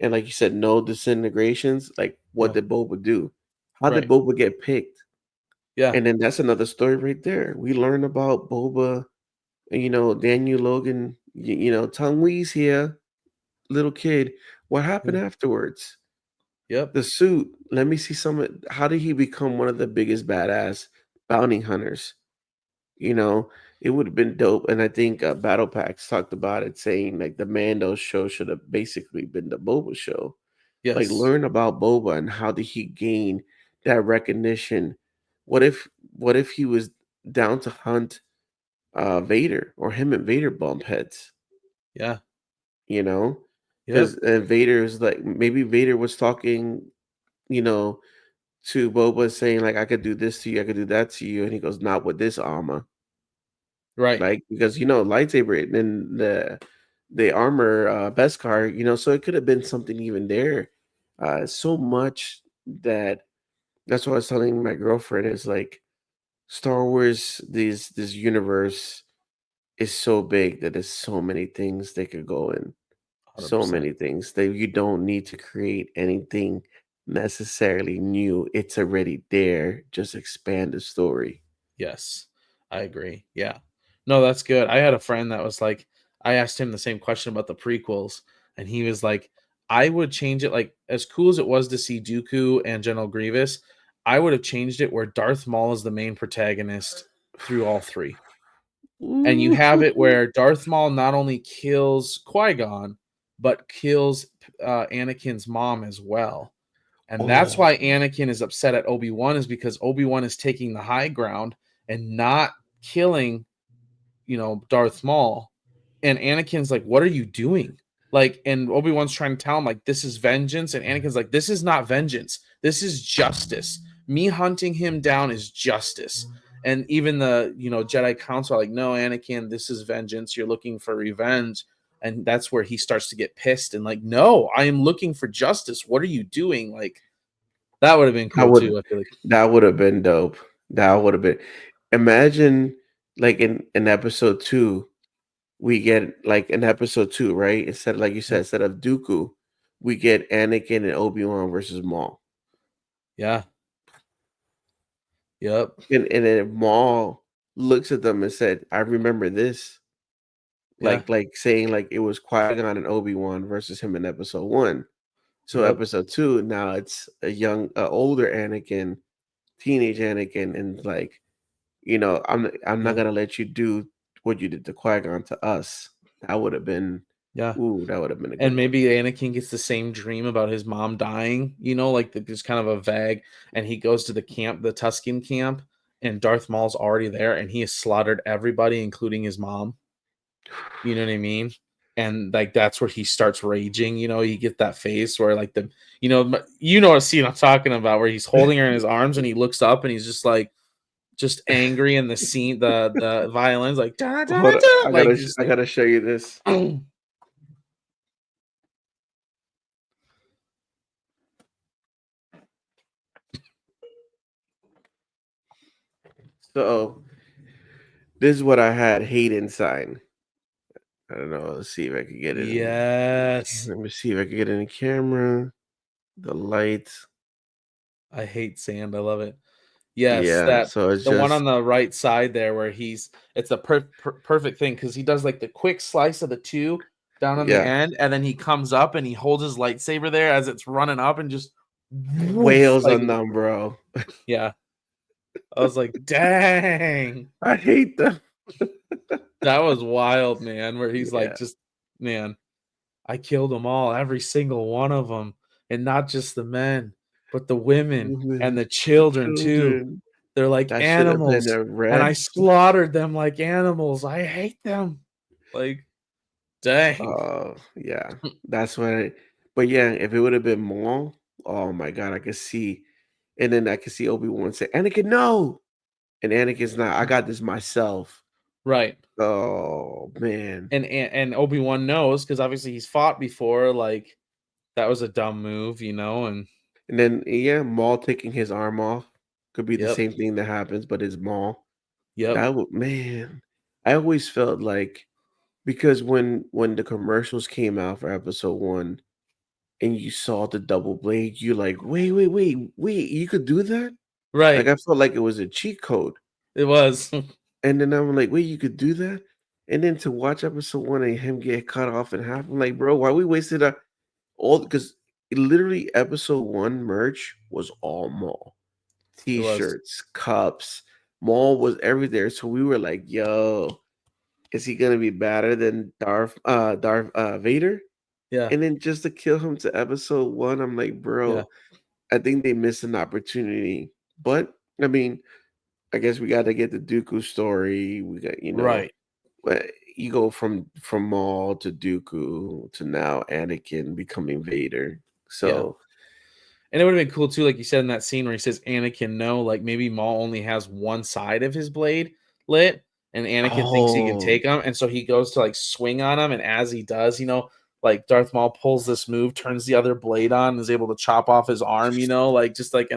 and like you said, no disintegrations. Like, what Yeah. did Boba do? How did Right. Boba get picked? Yeah. And then that's another story right there. We learn about Boba, Daniel Logan, Tung Wee's here, little kid. What happened Yeah. afterwards? Yep. The suit. Let me see how did he become one of the biggest badass bounty hunters? You know, it would have been dope. And I think Battle Packs talked about it, saying like the Mando show should have basically been the Boba show. Like, Yes. learn about Boba and how did he gain that recognition? What if he was down to hunt Vader, or him and Vader bump heads, Yeah. you know? Yep. Because Vader is like, maybe Vader was talking, you know, to Boba saying like, I could do this to you, I could do that to you, and he goes, not with this armor. Right. Like, because lightsaber and then the armor, Beskar, so it could have been something even there. So much that that's what I was telling my girlfriend is like, Star Wars, this universe is so big that there's so many things they could go in. So 100%. many things that you don't need to create anything necessarily new. It's already there. Just expand the story. Yes, I agree. Yeah. No, that's good. I had a friend that was like, I asked him the same question about the prequels, and he was like, I would change it. Like, as cool as it was to see Dooku and General Grievous, I would have changed it where Darth Maul is the main protagonist through all three. And you have it Ooh. where Darth Maul not only kills Qui-Gon, but kills Anakin's mom as well. And that's Oh, why Anakin is upset at Obi-Wan, is because Obi-Wan is taking the high ground and not killing, Darth Maul. And Anakin's like, "What are you doing?" Like, and Obi-Wan's trying to tell him, like, this is vengeance. And Anakin's like, "This is not vengeance. This is justice. Me hunting him down is justice." And even the, Jedi Council are like, "No, Anakin, this is vengeance. You're looking for revenge." And that's where he starts to get pissed and like, "No, I am looking for justice. What are you doing?" Like, that would have been that cool would too, I feel like. that would have been dope. That would have been. Imagine, like, in episode 2, we get like in episode 2, right? Instead, like you said, Yeah. instead of Dooku, we get Anakin and Obi-Wan versus Maul. Yeah. Yep. And then Maul looks at them and said, "I remember this." Yeah. Like saying like it was Qui-Gon and Obi-Wan versus him in episode 1. So Yep. episode 2, now it's older Anakin, teenage Anakin, and like, I'm not Yeah. gonna let you do what you did to Qui-Gon to us. That would have been, Yeah. ooh, that would have been a And good one. maybe Anakin gets the same dream about his mom dying, like there's kind of a vague, and he goes to the camp, the Tusken camp, and Darth Maul's already there, and he has slaughtered everybody, including his mom. You know what I mean? And like that's where he starts raging. You get that face where like what scene I'm talking about, where he's holding her in his arms and he looks up and he's just like just angry, and the scene, the violins like da da da Hold on, da, like just I like gotta show you this. So this is what I had Hayden sign. I don't know. Let's see if I could get it in. yes. Let me see if I can get it in the camera. The lights. I hate sand. I love it. Yes, Yeah. that So it's the one just, on the right side there where it's a perfect thing because he does like the quick slice of the two down on the yeah, end, and then he comes up and he holds his lightsaber there as it's running up and just woof, whales like on them, bro. yeah. I was like, dang, I hate them. that was wild, man. Where he's like, Yeah. just man, I killed them all, every single one of them, and not just the men, but the women and Women, the the children too. children. They're like That should have been animals, a and I red. slaughtered them like animals. I hate them. Like, dang. Yeah. That's what. But yeah, if it would have been Maul, oh my god, I could see, and then I could see Obi-Wan say, "Anakin, no!" And Anakin's not, "I got this myself." Right. Oh, man. And Obi-Wan knows because obviously he's fought before, like, that was a dumb move, and And then, yeah, Maul taking his arm off could be the yep, same thing that happens, but it's Maul. yep, That would, man, I always felt like, because when the commercials came out for episode 1 and you saw the double blade, you're like, "Wait, wait, wait, wait, you could do that?" Like, right. I felt like it was a cheat code. It was. And then I'm like, "Wait, you could do that?" And then to watch episode 1 and him get cut off in half, I'm like, "Bro, why we wasted a all," because literally episode 1 merch was all Maul. It was. T-shirts, cups, Maul was everywhere, so we were like, "Yo, is he gonna be better than Darth Vader?" Yeah, And then just to kill him to episode 1, I'm like, yeah, "Bro, I think they missed an opportunity." But, I mean, I guess we gotta get the Dooku story, we got, right. but you go from Maul to Dooku to now Anakin becoming Vader. Yeah. So, And it would have been cool too, like you said in that scene where he says Anakin no, like maybe Maul only has one side of his blade lit, and Anakin thinks he can oh, take him, and so he goes to like swing on him, and as he does, like Darth Maul pulls this move, turns the other blade on, and is able to chop off his arm, like just like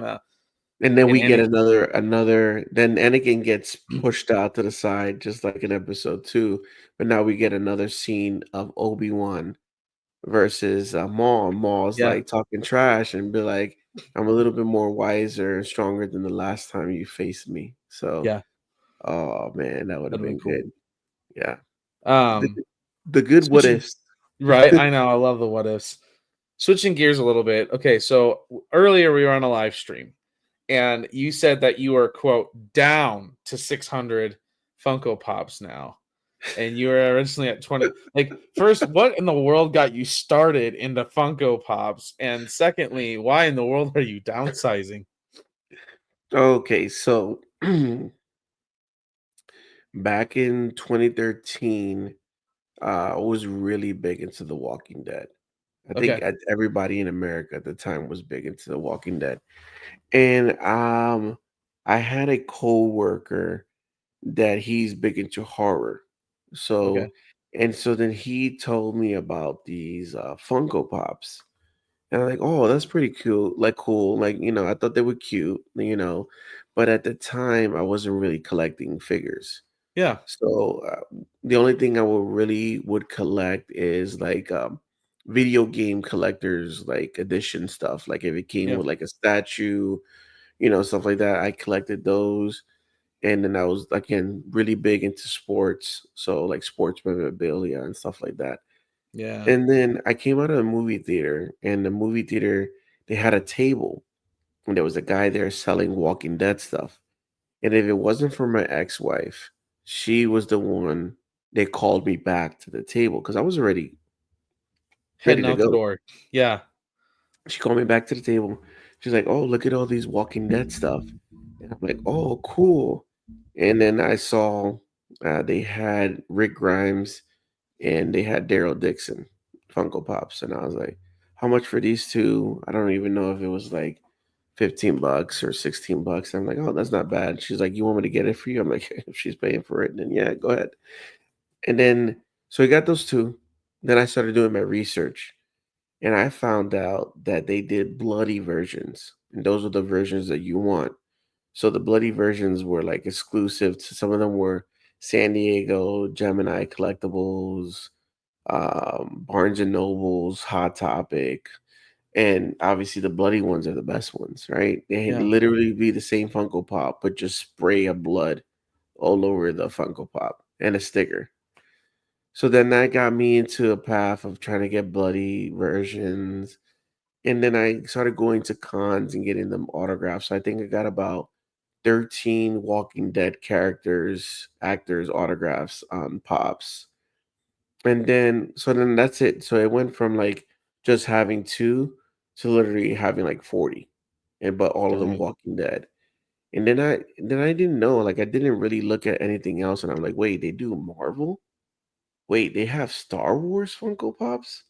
and then in we get any another then Anakin gets pushed out to the side just like in episode 2, but now we get another scene of Obi-Wan versus, Maul. Maul's, yeah, like, talking trash and be like, "I'm a little bit more wiser and stronger than the last time you faced me." So, yeah, oh, man, that would've that'd have been been cool. good. Yeah. The Um, the good what switching ifs. right, I know, I love the what ifs. Switching gears a little bit. Okay, so earlier we were on a live stream and you said that you are quote down to 600 Funko Pops now, and you were originally at 20. Like, first, what in the world got you started into Funko Pops, and secondly, why in the world are you downsizing? Okay, so back in 2013, I was really big into The Walking Dead. I think Okay, everybody in America at the time was big into The Walking Dead. And I had a coworker that he's big into horror. okay, So then he told me about these Funko Pops. And I'm like, "Oh, that's pretty cute, like, cool." Like, I thought they were cute. But at the time, I wasn't really collecting figures. yeah, So, the only thing I would collect is, like, video game collectors, like, edition stuff. Like, if it came yeah, with, like, a statue, stuff like that, I collected those. And then I was, again, really big into sports, so, like, sports memorabilia and stuff like that. yeah, And then I came out of a movie theater, and the movie theater, they had a table, and there was a guy there selling Walking Dead stuff. And if it wasn't for my ex-wife, she was the one that called me back to the table because I was already ready heading to out the go. door. Yeah, She called me back to the table. She's like, "Oh, look at all these Walking Dead stuff." And I'm like, "Oh, cool." And then I saw they had Rick Grimes and they had Daryl Dixon Funko Pops, and I was like, "How much for these two?" I don't even know if it was like $15 or $16. I'm like, "Oh, that's not bad." She's like, "You want me to get it for you?" I'm like, "If she's paying for it, then yeah, go ahead." And then so I got those two. Then I started doing my research, and I found out that they did bloody versions, and those are the versions that you want. So the bloody versions were like exclusive to, some of them were San Diego, Gemini Collectibles, Barnes and Nobles, Hot Topic, and obviously the bloody ones are the best ones, right? They yeah, literally be the same Funko Pop, but just spray of blood all over the Funko Pop and a sticker. So then that got me into a path of trying to get bloody versions. And then I started going to cons and getting them autographed. So I think I got about 13 Walking Dead characters, actors, autographs on Pops. And then that's it. So it went from like just having two to literally having like 40. And but all of them dang. Walking Dead. And then I didn't know, like I didn't really look at anything else and I'm like, wait, they do Marvel? Wait, they have Star Wars Funko Pops?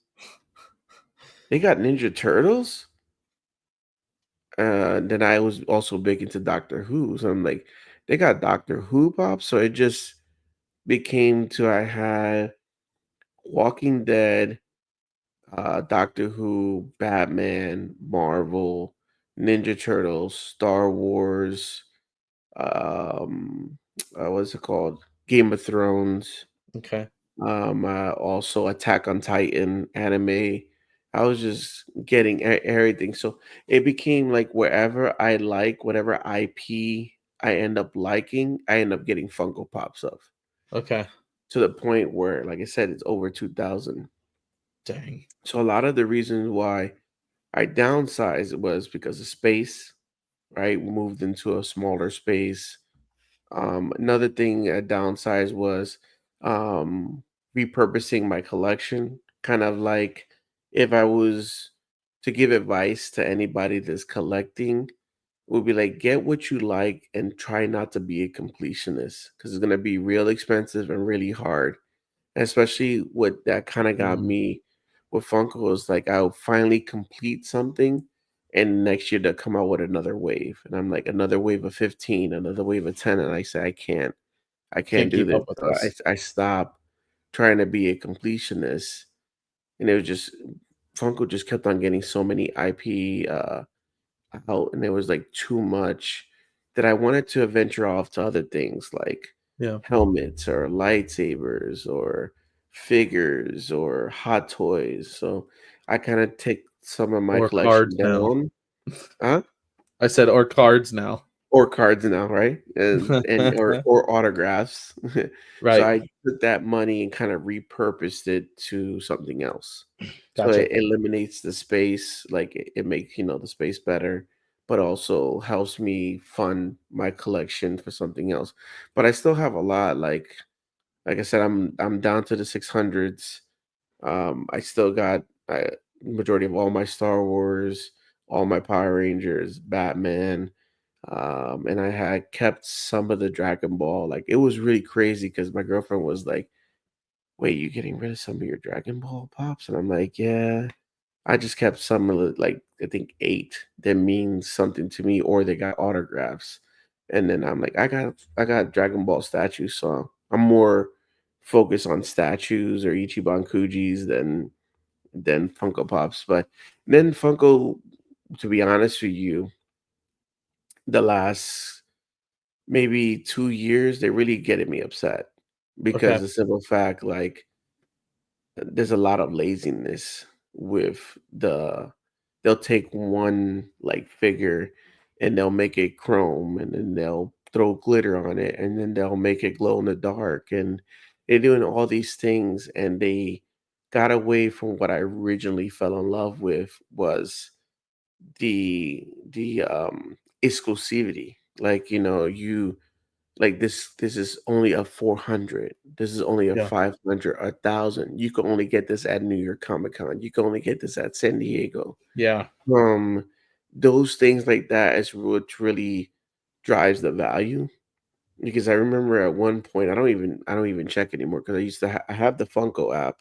They got Ninja Turtles? Then I was also big into Doctor Who, so I'm like, they got Doctor Who pop, so it just became to I had Walking Dead, Doctor Who, Batman, Marvel, Ninja Turtles, Star Wars, um, what's it called? Game of Thrones. Okay. Also Attack on Titan anime. I was just getting everything. So it became like wherever I like, whatever IP I end up liking, I end up getting Funko Pops of, Okay. to the point where, like I said, it's over 2,000. Dang. So a lot of the reasons why I downsized was because of space, right? We moved into a smaller space. Another thing I downsized was um, repurposing my collection. Kind of like if I was to give advice to anybody that's collecting, would be like get what you like and try not to be a completionist because it's gonna be real expensive and really hard. Especially what that kind of got Mm, me with Funko is like I'll finally complete something and next year they'll come out with another wave. And I'm like another wave of 15, another wave of 10. And I say, I can't can't do keep this. up with So us. I stopped trying to be a completionist. And it was just Funko just kept on getting so many IP out, and it was like too much that I wanted to venture off to other things like Yeah. helmets or lightsabers or figures or hot toys. So I kind of take some of my Or collection cards now. down. Huh? I said or cards now. Or cards now, right? And or autographs. So Right. I took that money and kind of repurposed it to something else. So Gotcha. it eliminates the space, like it makes, the space better, but also helps me fund my collection for something else. But I still have a lot. Like I said, I'm down to the 600s. I still got majority of all my Star Wars, all my Power Rangers, Batman, and I had kept some of the Dragon Ball. Like it was really crazy because my girlfriend was like, "Wait, you getting rid of some of your Dragon Ball pops?" And I'm like, "Yeah." I just kept some of the like I think 8 that means something to me, or they got autographs. And then I'm like, I got Dragon Ball statues, so I'm more focused on statues or Ichiban Kujis than Funko Pops. But then Funko, to be honest with you, the last maybe 2 years, they really getting me upset because Okay. the simple fact, like, there's a lot of laziness with they'll take one, like, figure, and they'll make it chrome, and then they'll throw glitter on it, and then they'll make it glow in the dark, and they're doing all these things, and they got away from what I originally fell in love with was the exclusivity. Like, you like this is only a 400. This is only a Yeah. 500, a 1,000. You can only get this at New York Comic Con. You can only get this at San Diego. Yeah. Um, those things like that is what really drives the value. Because I remember at one point, I don't even check anymore because I used to I have the Funko app,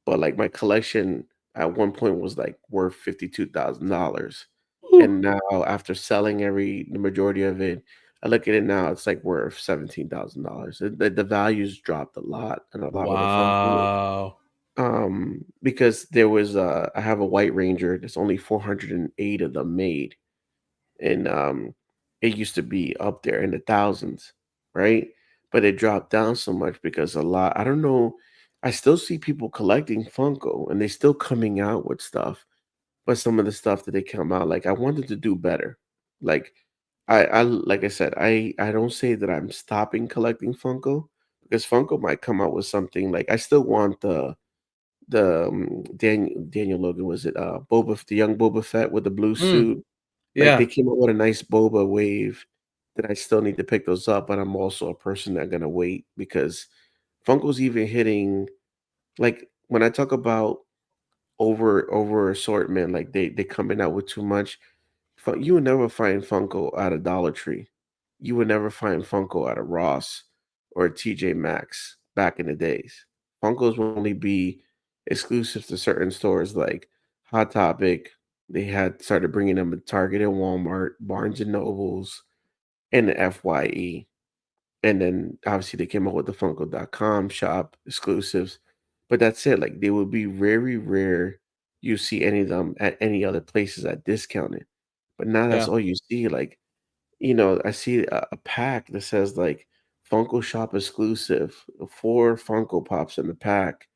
but like my collection at one point was like worth $52,000. Ooh. And now after selling the majority of it, I look at it now, it's like worth $17,000. The values dropped a lot and a lot of the Funko. Wow. Because I have a White Ranger, there's only 408 of them made. And it used to be up there in the thousands, right? But it dropped down so much because I don't know, I still see people collecting Funko and they still coming out with stuff, but some of the stuff that they come out, like I wanted to do better. Like like I said, I don't say that I'm stopping collecting Funko because Funko might come out with something like I still want the Daniel Logan, was it the young Boba Fett with the blue Mm, suit. Like, they yeah. came up with a nice boba wave that I still need to pick those up, but I'm also a person that gonna wait because Funko's even hitting like, when I talk about over assortment, like, they coming out with too much, you would never find Funko at a Dollar Tree. You would never find Funko at a Ross or a TJ Maxx back in the days. Funkos will only be exclusive to certain stores like Hot Topic, They had started bringing them to Target and Walmart, Barnes and Nobles, and the FYE. And then obviously they came up with the Funko.com shop exclusives. But that's it. Like they would be very rare you see any of them at any other places at discounted. But now that's Yeah, all you see. Like, I see a pack that says like Funko Shop exclusive, 4 Funko Pops in the pack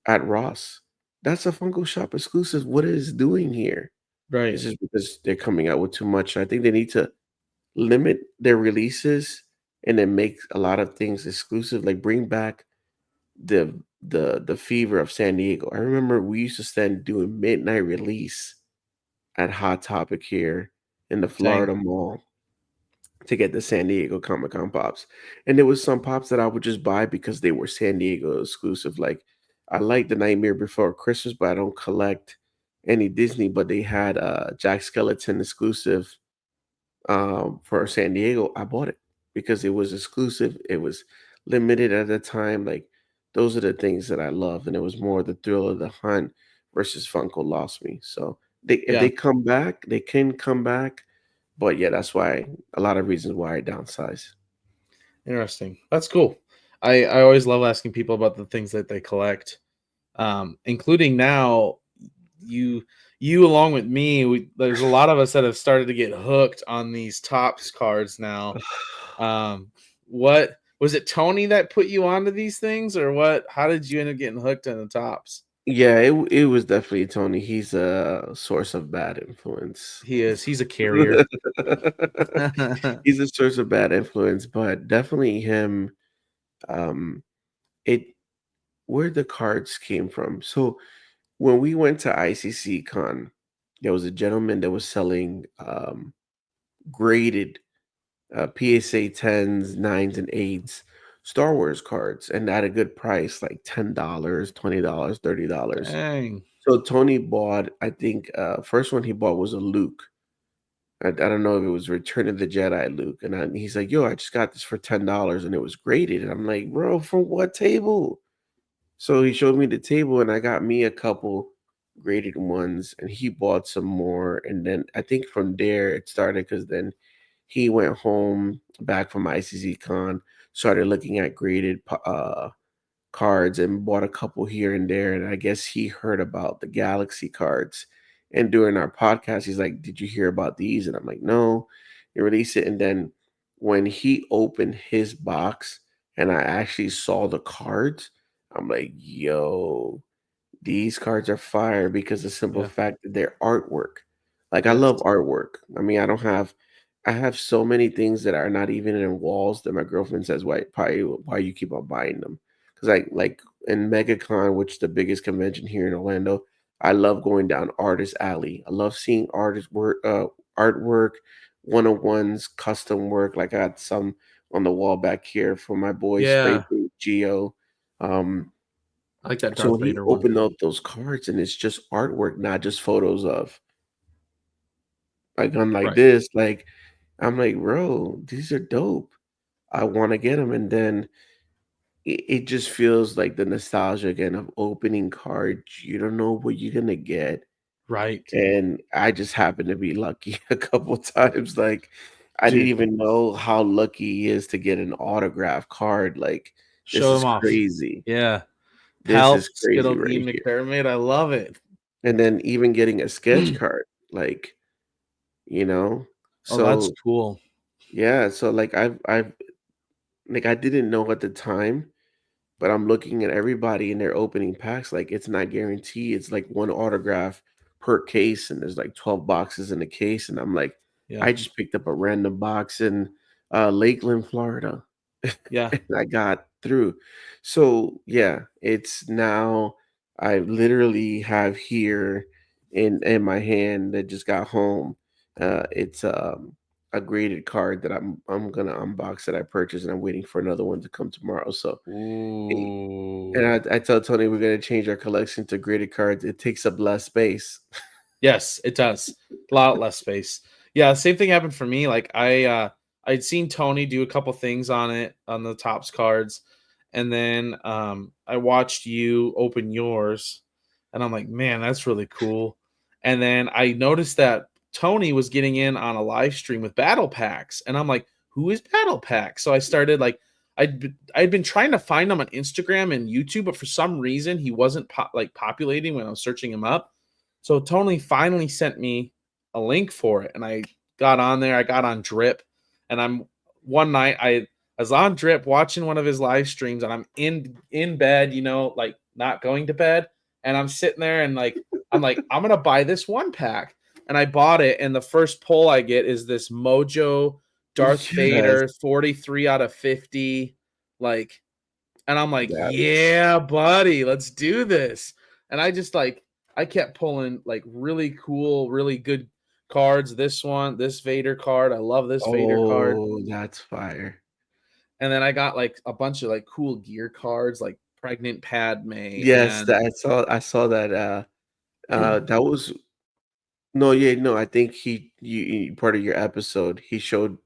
at Ross. That's a Funko Shop exclusive. What is it doing here? right. It's just because they're coming out with too much. I think they need to limit their releases and then make a lot of things exclusive, like bring back the fever of San Diego. I remember we used to stand doing midnight release at Hot Topic here in the Dang. Florida Mall to get the San Diego Comic Con pops. And there was some pops that I would just buy because they were San Diego exclusive. Like I like the Nightmare Before Christmas, but I don't collect any Disney. But they had Jack Skeleton exclusive for San Diego. I bought it because it was exclusive. It was limited at the time. Like those are the things that I love, and it was more the thrill of the hunt versus Funko lost me. So if Yeah, they come back, they can come back. But yeah, that's why a lot of reasons why I downsize. interesting. That's cool. I always love asking people about the things that they collect, including now you you along with me. There's a lot of us that have started to get hooked on these tops cards now. What was it, Tony, that put you onto these things, or what? How did you end up getting hooked on the tops? Yeah, it was definitely Tony. He's a source of bad influence. He is. He's a carrier. He's a source of bad influence, but definitely him. Um, it where the cards came from. So when we went to ICC Con, there was a gentleman that was selling graded PSA 10s, 9s, and 8s Star Wars cards, and at a good price, like $10, $20, $30. Dang. So Tony bought, I think, first one he bought was a Luke. I don't know if it was Return of the Jedi Luke, and he's like, "Yo, I just got this for $10, and it was graded." And I'm like, "Bro, from what table?" So he showed me the table, and I got me a couple graded ones, and he bought some more. And then I think from there it started because then he went home back from ICC Con, started looking at graded cards and bought a couple here and there. And I guess he heard about the Galaxy cards. And during our podcast, he's like, "Did you hear about these?" And I'm like, "No." He released it. And then when he opened his box and I actually saw the cards, I'm like, "Yo, these cards are fire," because the simple Yeah. fact that they're artwork. Like I Yes. love artwork. I mean, I have so many things that are not even in walls that my girlfriend says, why you keep on buying them? Because I like in MegaCon, which is the biggest convention here in Orlando, I love going down Artist Alley. I love seeing artist work, artwork, one-on-ones, custom work. Like I got some on the wall back here for my boy Spray Yeah. Paint Geo. Um, I like that so Darth when he Vader one. opened up those cards and it's just artwork, not just photos of like on like Right. this, like I'm like, bro, these are dope. I want to get them, and then it just feels like the nostalgia again of opening cards. You don't know what you're gonna get, Right. and I just happened to be lucky a couple times. Like I didn't Dude, even know how lucky he is to get an autograph card. Like this show is him off. crazy. Yeah. This Help is crazy Skittle D right here. McPyramid. I love it. And then even getting a sketch card, like you know. Oh, that's So cool. yeah, so like I've like I didn't know at the time, but I'm looking at everybody in their opening packs, like it's not guaranteed. It's like one autograph per case, and there's like 12 boxes in the case. And I'm like, Yeah. I just picked up a random box in Lakeland, Florida. Yeah. And I got through. So yeah, it's now I literally have here in my hand that just got home. It's a graded card that I'm gonna unbox that I purchased, and I'm waiting for another one to come tomorrow. So eh, Ooh. and I tell Tony we're gonna change our collection to graded cards. It takes up less space. Yes, it does. A lot less space. Yeah, same thing happened for me. Like I'd seen Tony do a couple things on it on the tops cards, and then I watched you open yours, and I'm like, man, that's really cool. And then I noticed that Tony was getting in on a live stream with battle packs, and I'm like, "Who is Battle Pack?" So I started like I'd been trying to find him on Instagram and YouTube, but for some reason he wasn't populating when I was searching him up. So Tony finally sent me a link for it, and I got on there. I got on Drip, and I'm one night I was on Drip watching one of his live streams, and I'm in bed, like not going to bed, and I'm sitting there and I'm like, I'm gonna buy this one pack. And I bought it, and the first pull I get is this Mojo Darth Yes, Vader 43 out of 50. Like, and I'm like, that yeah, buddy, let's do this. And I just I kept pulling like really cool, really good cards. This one, this Vader card. I love this Vader card. oh, that's fire. And then I got like a bunch of like cool gear cards, like Pregnant Padme Yes, and I saw that, that was no, yeah, no, I think part of your episode, he showed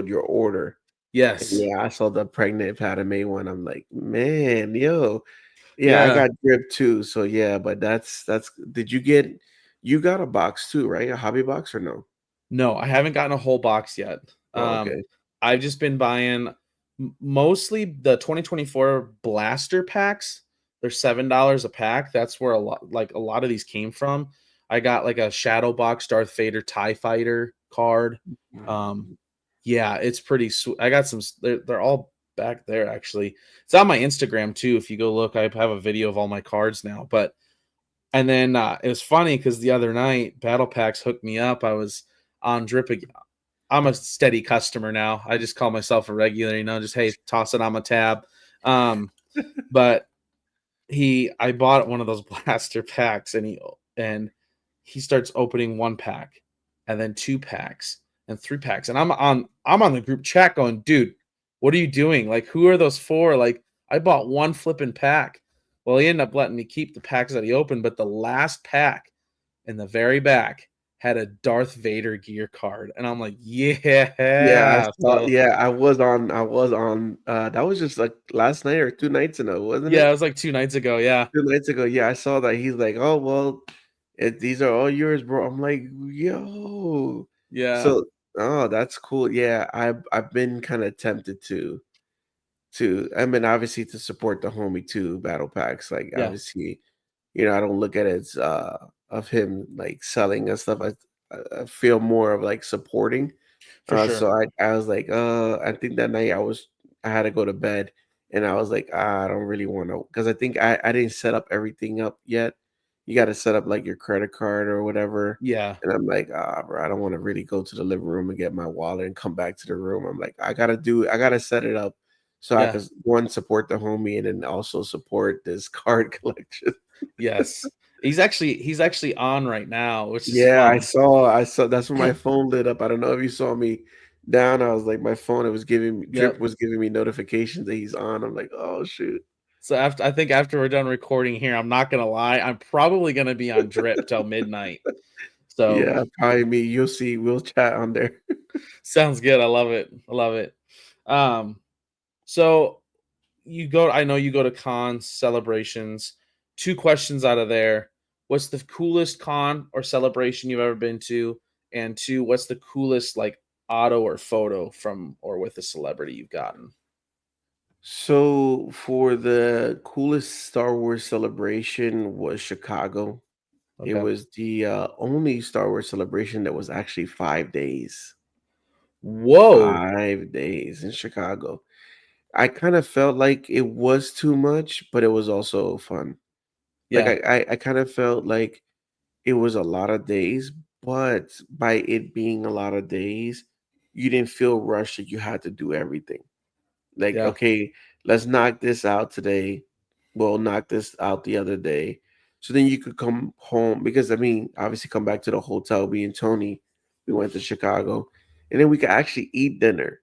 your order, and yes. yeah, I saw the pregnant Padme one, I'm like, "Man, yo." Yeah, I Yeah. got drip too, so yeah, but that's did you got a box too, right? A hobby box or no? No, I haven't gotten a whole box yet. Oh, okay. I've just been buying mostly the 2024 blaster packs. They're $7 a pack. That's where a lot of these came from. I got like a Shadow Box Darth Vader TIE Fighter card. Um, Mm. yeah, it's pretty sweet. I got some. They're all back there actually. It's on my Instagram too. If you go look, I have a video of all my cards now. But and then it was funny because the other night Battle Packs hooked me up. I was on Drip. I'm a steady customer now. I just call myself a regular, just hey, toss it on my tab. But I bought one of those blaster packs, and he starts opening one pack, and then two packs, and three packs, and I'm on the group chat going, dude, what are you doing? Like, who are those for? Like, I bought one flipping pack. Well, he ended up letting me keep the packs that he opened, but the last pack in the very back had a Darth Vader gear card, and I'm like, Yeah, yeah. So that was just, like, last night or 2 nights ago, wasn't yeah, it it? was like 2 nights ago. Yeah, 2 nights ago, yeah, I saw that, he's like, "Oh, well, these are all yours, bro." I'm like, "Yo." yeah, So oh, that's cool, yeah, I've been kinda tempted I mean, obviously, to support the homie too, battle packs, like, yeah, obviously, I don't look at it as, of him, like, selling and stuff, I feel more of, like, supporting. for sure. So I was like, I think that night I had to go to bed, and I was like, I don't really want to, because I think I didn't set up everything up yet. You got to set up like your credit card or whatever. Yeah, And I'm like, bro, I don't want to really go to the living room and get my wallet and come back to the room. I'm like, I gotta set it up so I yeah, can one support the homie and then also support this card collection. yes. He's actually on right now, which is Yeah, fun. I saw that's when my phone lit up. I don't know if you saw me down. I was like, my phone, it was giving me Drip Yep. was giving me notifications that he's on. I'm like, oh shoot. So I think after we're done recording here, I'm not gonna lie, I'm probably gonna be on Drip till midnight. So Yeah, probably me. You'll see. We'll chat on there. sounds good. I love it. I love it. Um, so I know you go to cons, celebrations. Two questions out of there. What's the coolest con or celebration you've ever been to? And two, what's the coolest like auto or photo from or with a celebrity you've gotten? So for the coolest Star Wars celebration was Chicago. It Okay. was the only Star Wars celebration that was actually 5 days. Whoa. 5 days in Chicago. I kind of felt like it was too much, but it was also fun. Like Yeah. I kind of felt like it was a lot of days, but by it being a lot of days, you didn't feel rushed that you had to do everything. Like, Yeah. okay, let's knock this out today. We'll knock this out the other day. So then you could come home because I mean, obviously come back to the hotel. Me and Tony, we went to Chicago, and then we could actually eat dinner.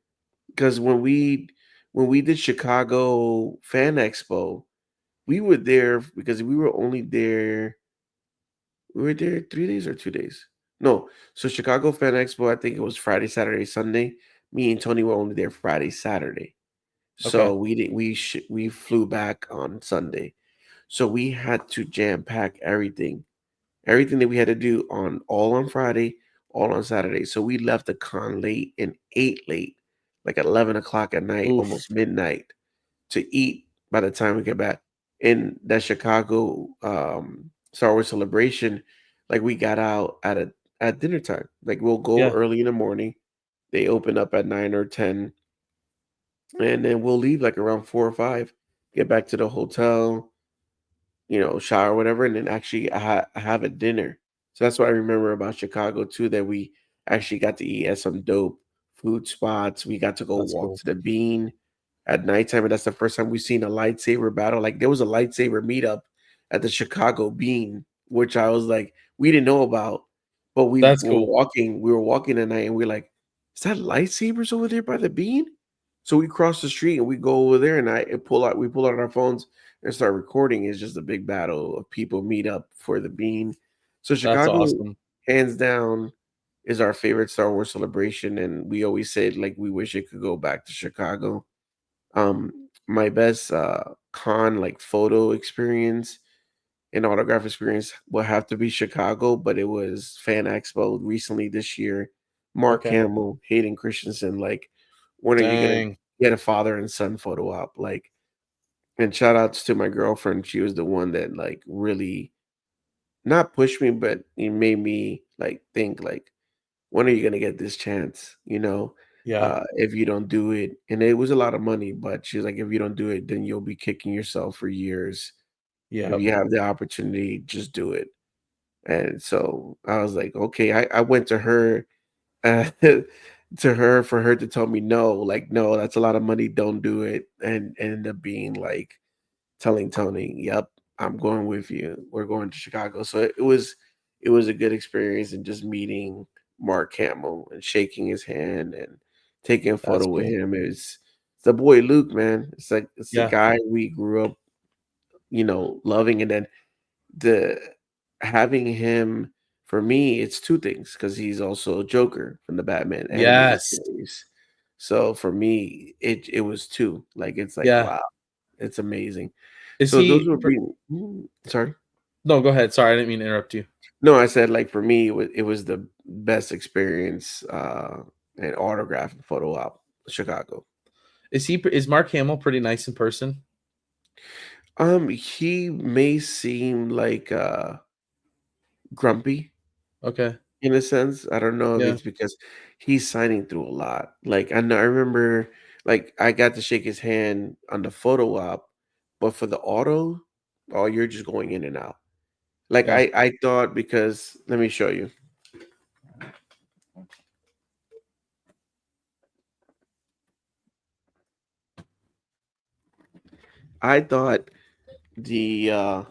Because when we did Chicago Fan Expo, we were there because we were there 3 days or 2 days? No. So Chicago Fan Expo, I think it was Friday, Saturday, Sunday. Me and Tony were only there Friday, Saturday. Okay. So we didn't we flew back on Sunday. So we had to jam pack everything. everything that we had to do on all on Friday, all on Saturday. So we left the con late and ate late, like at 11 o'clock at night, Oof. almost midnight, to eat by the time we get back. In that Chicago Star Wars celebration, like we got out at dinner time. Like we'll go Yeah, early in the morning. They open up at 9 or 10, and then we'll leave like around 4 or 5, get back to the hotel, shower, whatever, and then actually have a dinner. So that's what I remember about Chicago too, that we actually got to eat at some dope food spots. We got to go that's walk cool. to the Bean at nighttime, and that's the first time we've seen a lightsaber battle. Like there was a lightsaber meetup at the Chicago Bean, which I was like, we didn't know about, but That's cool. we were walking at night, and we're like, is that lightsabers over there by the Bean? So we cross the street and we go over there, and we pull out our phones and start recording. Is just a big battle of people meet up for the Bean. So That's Chicago, awesome. hands down, is our favorite Star Wars celebration, and we always said like we wish it could go back to Chicago. My best con like photo experience and autograph experience will have to be Chicago, but it was Fan Expo recently this year. Mark Okay. Hamill, Hayden Christensen, like when are you gonna Dang. get a father and son photo op? Like, and shout outs to my girlfriend. She was the one that like really not pushed me, but it made me like think like, when are you gonna get this chance? Yeah, If you don't do it, and it was a lot of money, but she's like, if you don't do it, then you'll be kicking yourself for years. If yeah, you have the opportunity, just do it. And so I was like, okay. I went to her, for her to tell me no, like no, that's a lot of money. Don't do it. And ended up being like telling Tony, "Yep, I'm going with you. We're going to Chicago." So it was a good experience, and just meeting Mark Hamill and shaking his hand and taking a that's photo with cool. him. It's the boy Luke, man. It's like it's the Yeah, guy we grew up, loving, and then the having him for me, it's two things because he's also Joker from the Batman animated yes, series. So for me, it was two. Like it's like yeah. wow, it's amazing. Is So those he would pr be sorry. No, go ahead, sorry, I didn't mean to interrupt you. No, I said like for me, it was the best experience and autograph and photo op Chicago. Is Mark Hamill pretty nice in person? He may seem like grumpy Okay, in a sense. I don't know if yeah, it's because he's signing through a lot. Like I know I remember like I got to shake his hand on the photo op, but for the auto, oh, you're just going in and out. Like yeah, I thought, because let me show you. I thought the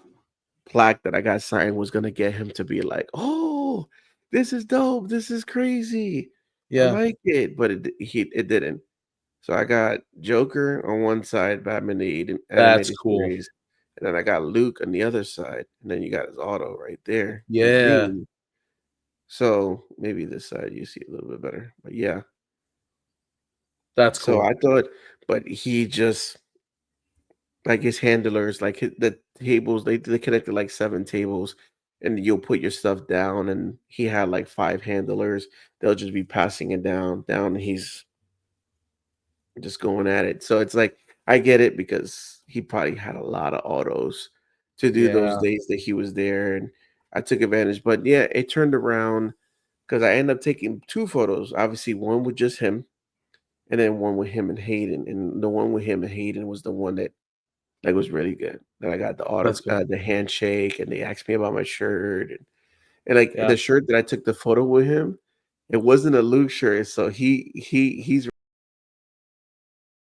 plaque that I got signed was gonna get him to be like, "Oh, this is dope. This is crazy. I yeah, like it." But it didn't. So I got Joker on one side, Batman the that's animated cool. series, and then I got Luke on the other side, and then you got his auto right there in Yeah, green. So maybe this side you see a little bit better, but yeah. that's So cool. I thought, but he just like his handlers, like the tables, they connected like 7 tables, and you'll put your stuff down, and he had like 5 handlers. They'll just be passing it down, and he's just going at it. So it's like I get it because he probably had a lot of autos to do those Yeah, days that he was there, and I took advantage. But yeah, it turned around because I ended up taking 2 photos. Obviously, one with just him, and then one with him and Hayden. And the one with him and Hayden was the one that like was really good. That I got that's cool. the handshake, and they asked me about my shirt, and like Yeah. the shirt that I took the photo with him, it wasn't a Luke shirt. So he's